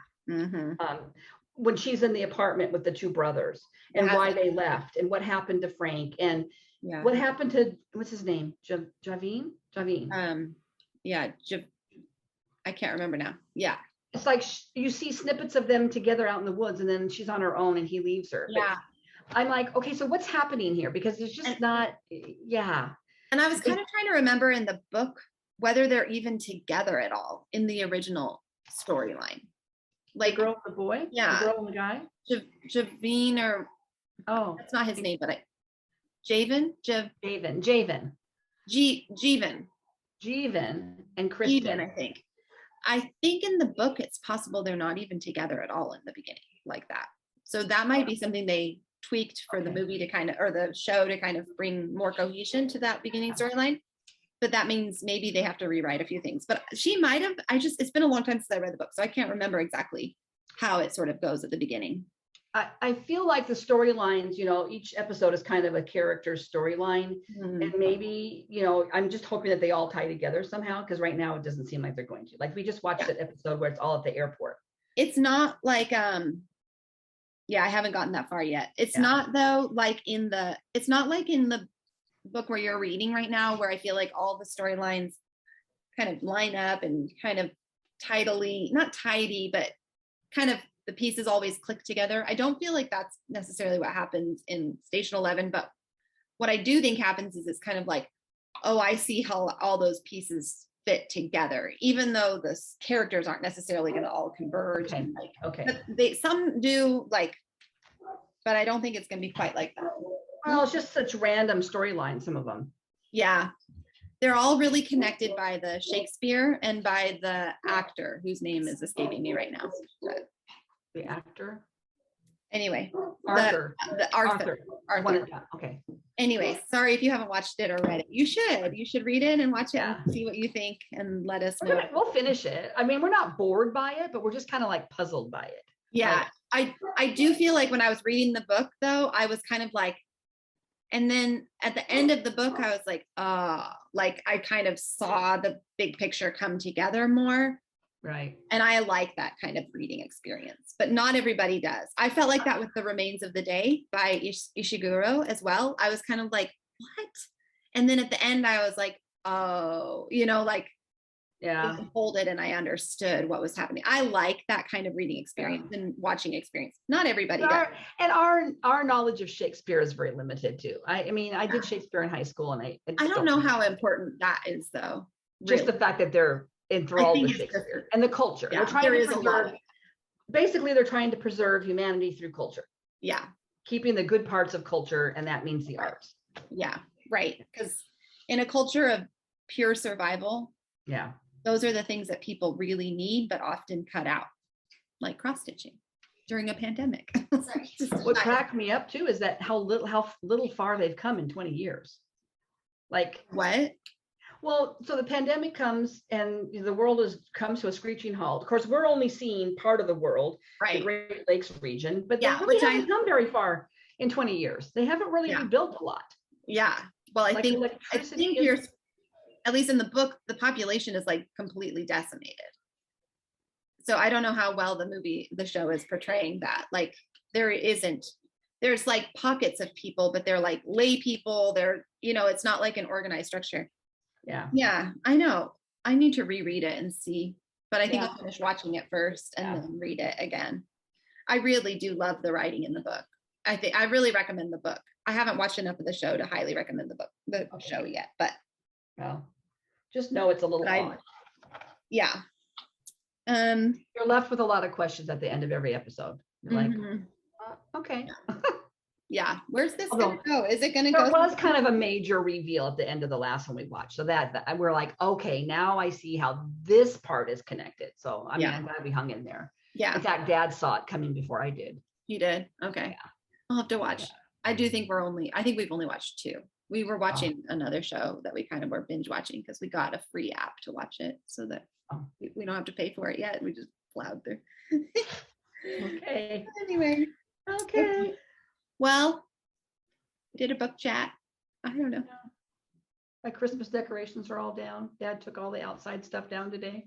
When she's in the apartment with the 2 brothers, and why they left, and what happened to Frank, and what happened to what's his name, Javine. I can't remember now. it's like you see snippets of them together out in the woods, and then she's on her own and he leaves her. But Yeah. I'm like, okay, so what's happening here? Because it's just not, yeah. And I was kind of trying to remember in the book whether they're even together at all in the original storyline. Like The girl and the boy? Yeah. The girl and the guy? Javine, or Oh, that's not his name, but Javen Javen and Kristen. I think in the book it's possible they're not even together at all in the beginning like that. So that might be something they tweaked for the movie to kind of, or the show to kind of bring more cohesion to that beginning storyline. But that means maybe they have to rewrite a few things. But she might have, it's been a long time since I read the book, so I can't remember exactly how it sort of goes at the beginning. I feel like the storylines, each episode is kind of a character's storyline. And maybe, I'm just hoping that they all tie together somehow, because right now it doesn't seem like they're going to. Like we just watched that episode where it's all at the airport. It's not like, I haven't gotten that far yet. It's not though, it's not like in the book where you're reading right now, where I feel like all the storylines kind of line up and kind of not tidy, but kind of the pieces always click together. I don't feel like that's necessarily what happens in Station 11, but what I do think happens is it's kind of like, oh, I see how all those pieces fit together, even though the characters aren't necessarily going to all converge. Okay. But some do, but I don't think it's going to be quite like that. Well, it's just such random storylines, some of them. Yeah. They're all really connected by the Shakespeare and by the actor whose name is escaping me right now. The actor? Anyway. Arthur. Arthur. Okay. Anyway, sorry if you haven't watched it or read it. You should read it and watch it and see what you think and let us know. We'll finish it. I mean, we're not bored by it, but we're just kind of like puzzled by it. Yeah. I do feel like when I was reading the book though, I was kind of like, and then at the end of the book, I was like, I kind of saw the big picture come together more. Right. And I like that kind of reading experience, but not everybody does. I felt like that with The Remains of the Day by Ishiguro as well. I was kind of like, what? And then at the end, I was like, oh, I hold it and I understood what was happening. I like that kind of reading experience and watching experience. Not everybody does. And our knowledge of Shakespeare is very limited too. I mean, I did Shakespeare in high school, and I don't know how important that is though. Just the fact that they're enthralled with Shakespeare and the culture. Yeah, basically they're trying to preserve humanity through culture. Yeah. Keeping the good parts of culture, and that means the arts. Yeah, right. Because in a culture of pure survival, those are the things that people really need, but often cut out, like cross-stitching during a pandemic. What cracked me up too is that how little far they've come in 20 years. Like what? Well, so the pandemic comes and the world comes to a screeching halt. Of course, we're only seeing part of the world, the Great Lakes region, but they really haven't come very far in 20 years. They haven't really rebuilt a lot. Yeah. Well, I think you're, at least in the book, the population is like completely decimated. So I don't know how well the show is portraying that. Like there's like pockets of people, but they're like lay people. They're, it's not like an organized structure. Yeah, I know. I need to reread it and see, but I think I'll finish watching it first and then read it again. I really do love the writing in the book. I really recommend the book. I haven't watched enough of the show to highly recommend the show yet, but just know it's a little odd. Yeah. You're left with a lot of questions at the end of every episode. You're like, okay. Yeah, where's this going to go? Is it going to go? There was kind of a major reveal at the end of the last one we watched. So that we're like, okay, now I see how this part is connected. So I'm glad we hung in there. Yeah. In fact, Dad saw it coming before I did. He did? Okay. Yeah. I'll have to watch. I do think I think we've only watched 2. We were watching another show that we kind of were binge watching because we got a free app to watch it so that we don't have to pay for it yet. We just plowed through. Okay. Anyway. Okay. Well, we did a book chat. I don't know. My Christmas decorations are all down. Dad took all the outside stuff down today.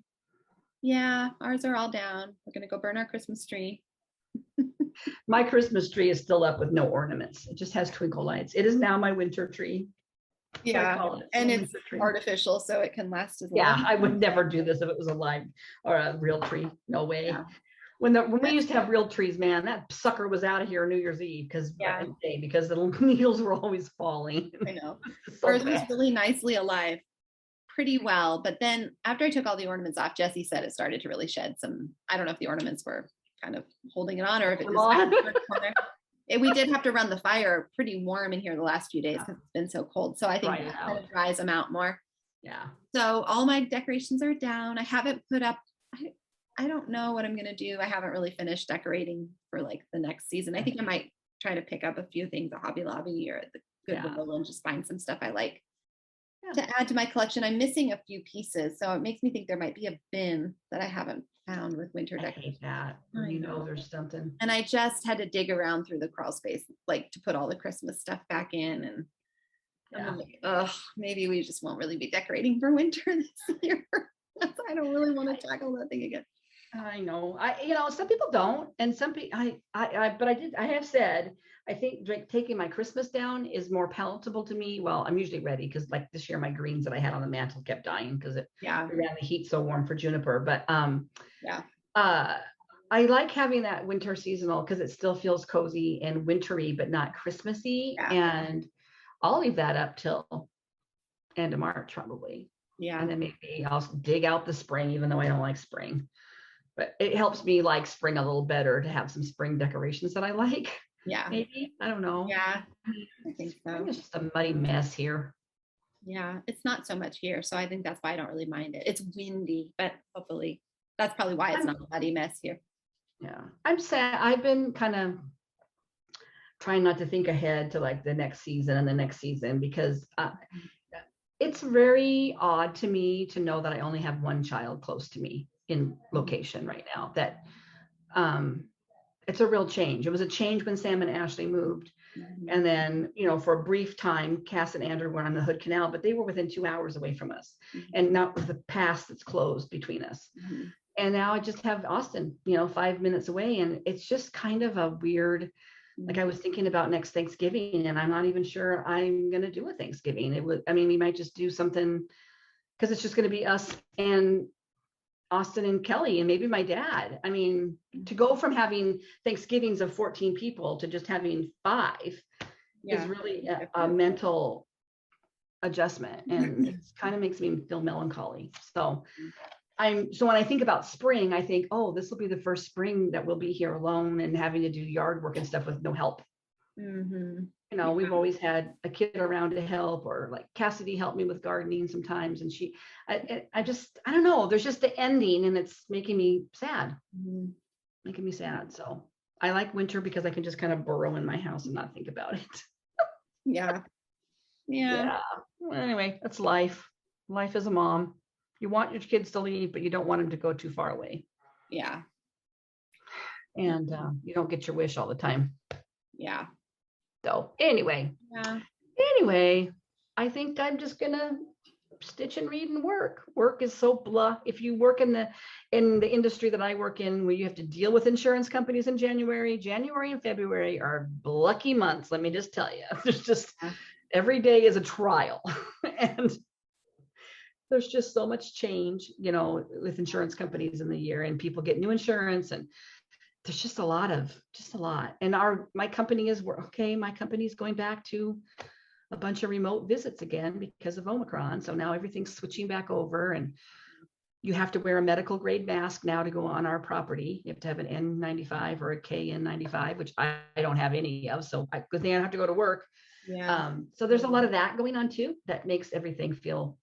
Yeah, ours are all down. We're going to go burn our Christmas tree. My Christmas tree is still up with no ornaments. It just has twinkle lights. It is now my winter tree. That's what I Yeah, call it. and A it's winter tree. artificial, so it can last as long. Yeah, I would never do this if it was a live or a real tree. No way. Yeah. When we used to have real trees, man, that sucker was out of here New Year's Eve because the needles were always falling. I know. So Ours was bad. really nicely alive, pretty well. But then after I took all the ornaments off, Jesse said it started to really shed some. I don't know if the ornaments were kind of holding it on or if it Come was. on. We did have to run the fire pretty warm in here the last few days because it's been so cold. So I think Dry it that kind out. of dries them out more. Yeah. So all my decorations are down. I haven't put up. I don't know what I'm gonna do. I haven't really finished decorating for like the next season. I think I might try to pick up a few things at Hobby Lobby or at the Goodwill and just find some stuff I like to add to my collection. I'm missing a few pieces, so it makes me think there might be a bin that I haven't found with winter I decorations. hate that. I You know know. there's something. And I just had to dig around through the crawl space, like to put all the Christmas stuff back in. And I'm like, ugh, maybe we just won't really be decorating for winter this year. I don't really want to tackle that thing again. I know. Some people don't, and some people. But I have said, I think taking my Christmas down is more palatable to me. Well, I'm usually ready because like this year, my greens that I had on the mantle kept dying because it ran the heat so warm for juniper. But I like having that winter seasonal because it still feels cozy and wintry, but not Christmassy. Yeah. And I'll leave that up till end of March probably. Yeah. And then maybe I'll dig out the spring, even though I don't like spring. But it helps me like spring a little better to have some spring decorations that I like. Yeah. Maybe. I don't know. Yeah. I think so. It's just a muddy mess here. Yeah. It's not so much here. So I think that's why I don't really mind it. It's windy, but hopefully that's probably why it's not a muddy mess here. Yeah. I'm sad. I've been kind of trying not to think ahead to like the next season and the next season because it's very odd to me to know that I only have one child close to me in location right now. That it's a real change. It was a change when Sam and Ashley moved. And then, for a brief time, Cass and Andrew were on the Hood Canal, but they were within 2 hours away from us. And now with the pass that's closed between us. And now I just have Austin, 5 minutes away. And it's just kind of a weird, like I was thinking about next Thanksgiving, and I'm not even sure I'm going to do a Thanksgiving. We might just do something because it's just going to be us and Austin and Kelly and maybe my dad. To go from having Thanksgivings of 14 people to just having 5 is really a mental adjustment, and it kind of makes me feel melancholy. So when I think about spring, I think, oh, this will be the first spring that we'll be here alone and having to do yard work and stuff with no help. We've always had a kid around to help, or like Cassidy helped me with gardening sometimes. And I don't know, there's just the ending and it's making me sad, So I like winter because I can just kind of burrow in my house and not think about it. Yeah. Well, anyway, that's life. Life as a mom. You want your kids to leave, but you don't want them to go too far away. Yeah. And you don't get your wish all the time. Yeah. So anyway, I think I'm just gonna stitch and read and work. Work is so blah. If you work in the industry that I work in, where you have to deal with insurance companies in January and February are lucky months. Let me just tell you, there's just every day is a trial, and there's just so much change, with insurance companies in the year, and people get new insurance, and there's just a lot. And my company is going back to a bunch of remote visits again because of Omicron. So now everything's switching back over, and you have to wear a medical grade mask now to go on our property. You have to have an N95 or a KN95, which I don't have any of. So good thing I don't have to go to work. Yeah. So there's a lot of that going on too. That makes everything feel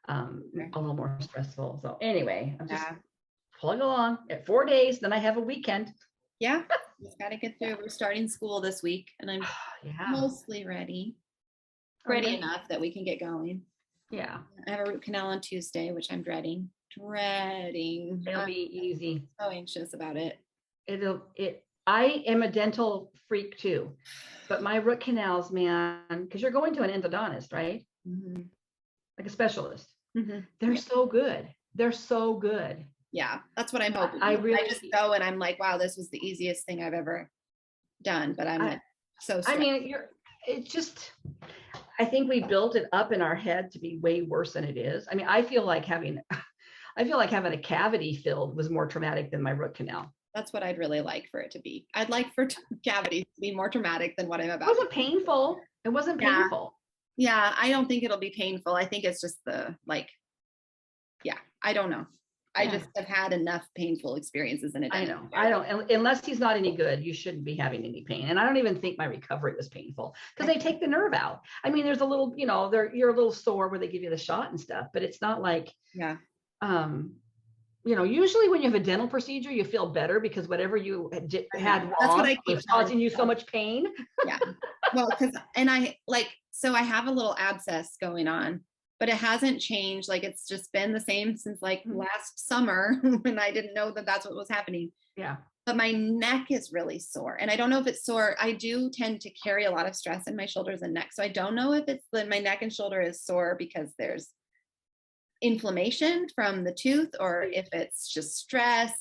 a little more stressful. So anyway, I'm just pulling along at 4 days. Then I have a weekend. Yeah. Just got to get through. We're starting school this week, and I'm mostly ready. Ready enough that we can get going. Yeah. I have a root canal on Tuesday, which I'm dreading. It'll be easy. So anxious about it. I am a dental freak too, but my root canals, man, because you're going to an endodontist, right? Like a specialist. They're so good. They're so good. Yeah, that's what I'm hoping. I just go and I'm like, wow, this was the easiest thing I've ever done. But I'm like so stressed. it just, I think we built it up in our head to be way worse than it is. I mean, I feel like having a cavity filled was more traumatic than my root canal. That's what I'd really like for it to be. I'd like for cavities to be more traumatic than what I'm It about. wasn't painful. It wasn't Yeah. painful. Yeah, I don't think it'll be painful. I think it's just I don't know. I Yeah. just have had enough painful experiences in it. I know. I don't, unless he's not any good, you shouldn't be having any pain. And I don't even think my recovery was painful because they take the nerve out. I mean, there's a little, you're a little sore where they give you the shot and stuff, but it's not like, Yeah. Usually when you have a dental procedure, you feel better because whatever you had wrong That's what I keep was causing you so much pain. Yeah. Well, so I have a little abscess going on, but it hasn't changed. Like it's just been the same since like last summer when I didn't know that that's what was happening. Yeah. But my neck is really sore. And I don't know if it's sore. I do tend to carry a lot of stress in my shoulders and neck. So I don't know if it's my neck and shoulder is sore because there's inflammation from the tooth or if it's just stress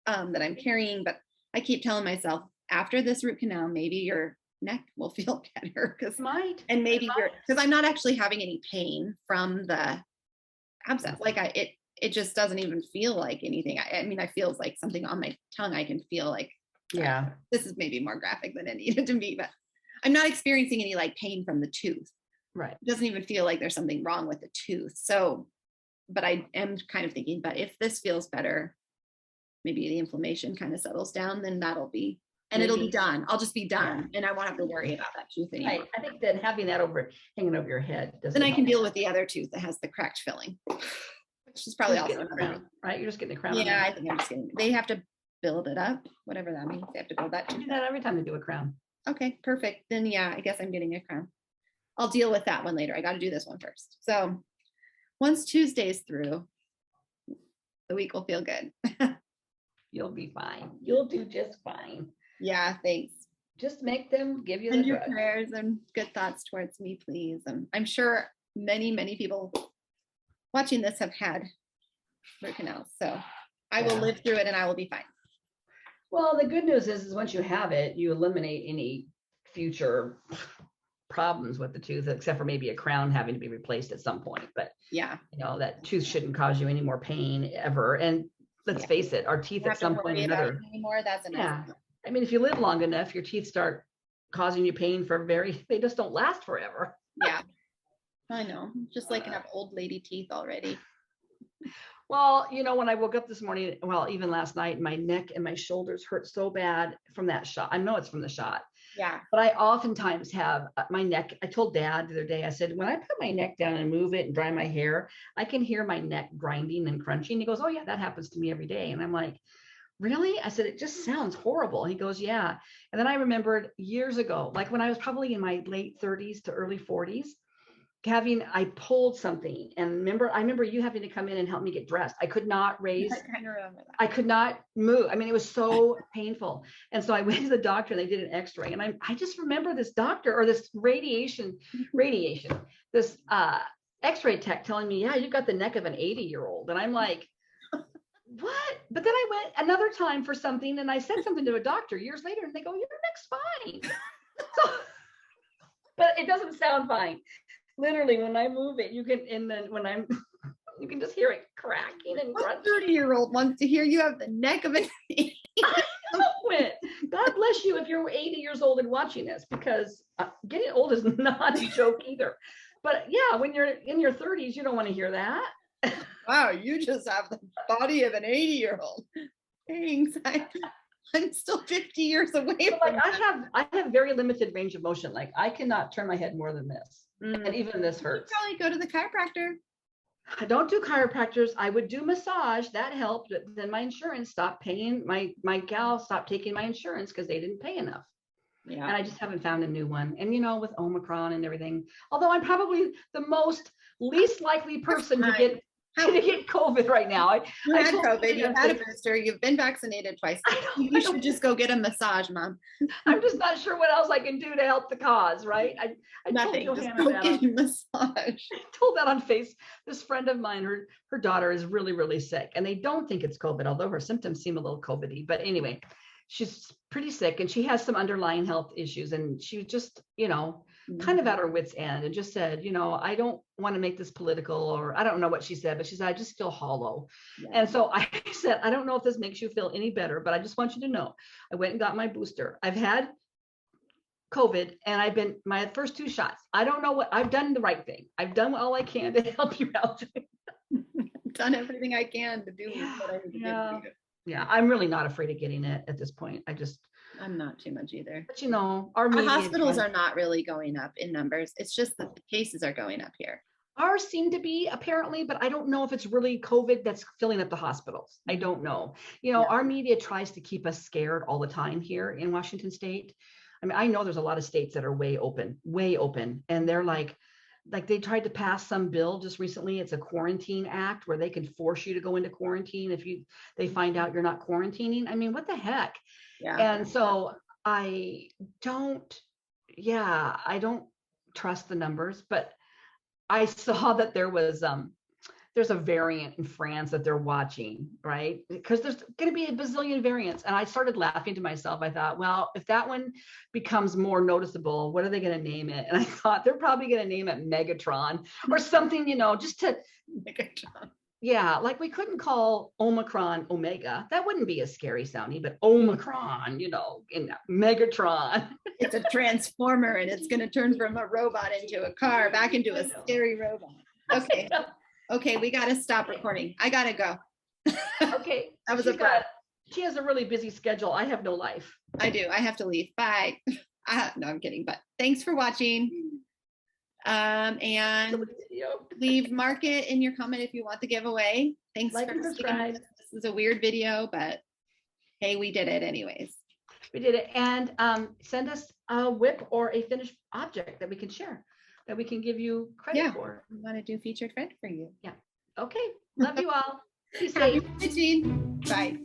that I'm carrying. But I keep telling myself after this root canal, maybe your neck will feel better because I'm not actually having any pain from the abscess. Like it just doesn't even feel like anything. I mean, I feel like something on my tongue. I can feel like, yeah, this is maybe more graphic than it needed to be, but I'm not experiencing any like pain from the tooth. Right. It doesn't even feel like there's something wrong with the tooth. So, but I am kind of thinking, but if this feels better, maybe the inflammation kind of settles down, then that'll be, and it'll be done. I'll just be done. And I won't have to worry about that tooth anymore. Right. I think that having that hanging over your head then I can deal with the other tooth that has the cracked filling, which is probably also another crown, right? You're just getting the crown. Yeah, I think I'm just getting, they have to build it up, whatever that means. They have to build that I tooth do that every time they do a crown. Okay, perfect. Then yeah, I guess I'm getting a crown. I'll deal with that one later. I got to do this one first. So once Tuesday's through, the week will feel good. You'll be fine. You'll do just fine. Yeah, thanks. Just make them give you Send the your drug. prayers and good thoughts towards me, please. And I'm sure many, many people watching this have had root canals. So I will live through it and I will be fine. Well, the good news is once you have it, you eliminate any future problems with the tooth, except for maybe a crown having to be replaced at some point. But yeah, that tooth shouldn't cause you any more pain ever. And let's face it, our teeth at some point or another. Anymore. That's enough. Yeah. I mean, if you live long enough, your teeth start causing you pain they just don't last forever. Yeah, I know. Just like have old lady teeth already. Well, when I woke up this morning, even last night, my neck and my shoulders hurt so bad from that shot. I know it's from the shot. Yeah. But I oftentimes have my neck. I told Dad the other day, I said, when I put my neck down and move it and dry my hair, I can hear my neck grinding and crunching. He goes, oh yeah, that happens to me every day. And I'm like, really? I said, it just sounds horrible. He goes, yeah. And then I remembered years ago, like when I was probably in my late 30s to early 40s, I pulled something, and I remember you having to come in and help me get dressed. I could not raise, I could not move. I mean, it was so painful. And so I went to the doctor and they did an x-ray, and I just remember this doctor or this radiation, this x-ray tech telling me, yeah, you've got the neck of an 80-year-old. And I'm like, what? But then I went another time for something and I said something to a doctor years later and they go, your neck's fine. So, but it doesn't sound fine. Literally, when I move it, you can, and then you can just hear it cracking and crunching. 30-year-old wants to hear you have the neck of an 80. God bless you if you're 80 years old and watching this, because getting old is not a joke either. But yeah, when you're in your 30s, you don't want to hear that. Wow, you just have the body of an 80-year-old. Thanks. I'm still 50 years away. Like I have very limited range of motion. Like I cannot turn my head more than this. And even this hurts. You probably go to the chiropractor. I don't do chiropractors. I would do massage. That helped. But then my insurance stopped paying. My gal stopped taking my insurance because they didn't pay enough. Yeah. And I just haven't found a new one. And with Omicron and everything, although I'm probably the least likely person to get COVID right now. You had COVID, you had a booster, you've been vaccinated twice. You should just go get a massage, Mom. I'm just not sure what else I can do to help the cause, right? I Nothing, just go get a massage. I told that on Face. This friend of mine, her daughter is really, really sick, and they don't think it's COVID, although her symptoms seem a little COVID-y. But anyway, she's pretty sick, and she has some underlying health issues, and she just, kind of at her wit's end and just said, I don't want to make this political, or I don't know what she said, but she said, I just feel hollow. Yeah. And so I said, I don't know if this makes you feel any better, but I just want you to know, I went and got my booster. I've had COVID and I've been my first 2 shots. I don't know what I've done the right thing. I've done all I can to help you out. Done everything I can to do what I need to do for you. Yeah, I'm really not afraid of getting it at this point. I'm not too much either. But our Our media hospitals are not really going up in numbers. It's just that the cases are going up here. Ours seem to be apparently, but I don't know if it's really COVID that's filling up the hospitals. I don't know. Our media tries to keep us scared all the time here in Washington State. I mean, I know there's a lot of states that are way open, and they're like they tried to pass some bill just recently. It's a quarantine act where they can force you to go into quarantine if they find out you're not quarantining. I mean, what the heck? Yeah. And so I don't trust the numbers, but I saw that there's a variant in France that they're watching, right? Because there's going to be a bazillion variants. And I started laughing to myself. I thought, well, if that one becomes more noticeable, what are they going to name it? And I thought they're probably going to name it Megatron or something, just to, Megatron. yeah, like we couldn't call Omicron Omega. That wouldn't be as scary sounding, but Omicron, in Megatron. It's a transformer and it's going to turn from a robot into a car, back into a scary robot. Okay. Okay, we got to stop recording. I got to go. Okay. That was she has a really busy schedule. I have no life. I do. I have to leave. Bye. No, I'm kidding. But thanks for watching. And leave mark it in your comment if you want the giveaway. Thanks Like for and subscribe. This is a weird video, but hey, we did it anyways. We did it. And send us a WIP or a finished object that we can share, that we can give you credit for. We want to do featured credit for you. Yeah. Okay. Love you all. Be Happy safe. watching. Bye.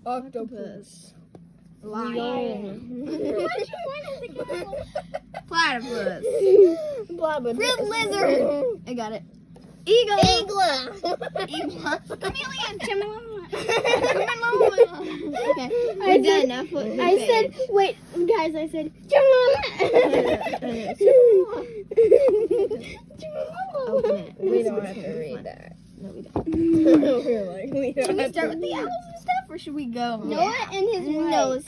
Octopus. Lion. Platypus. Red lizard. I got it. Eagle. Igla. Chameleon. Okay. I did enough. I said, wait, guys, I said, Open it. we don't have to read that. No, we don't. We're like, we don't Should we have start to with the owls and stuff, or should we go? Noah and his nose.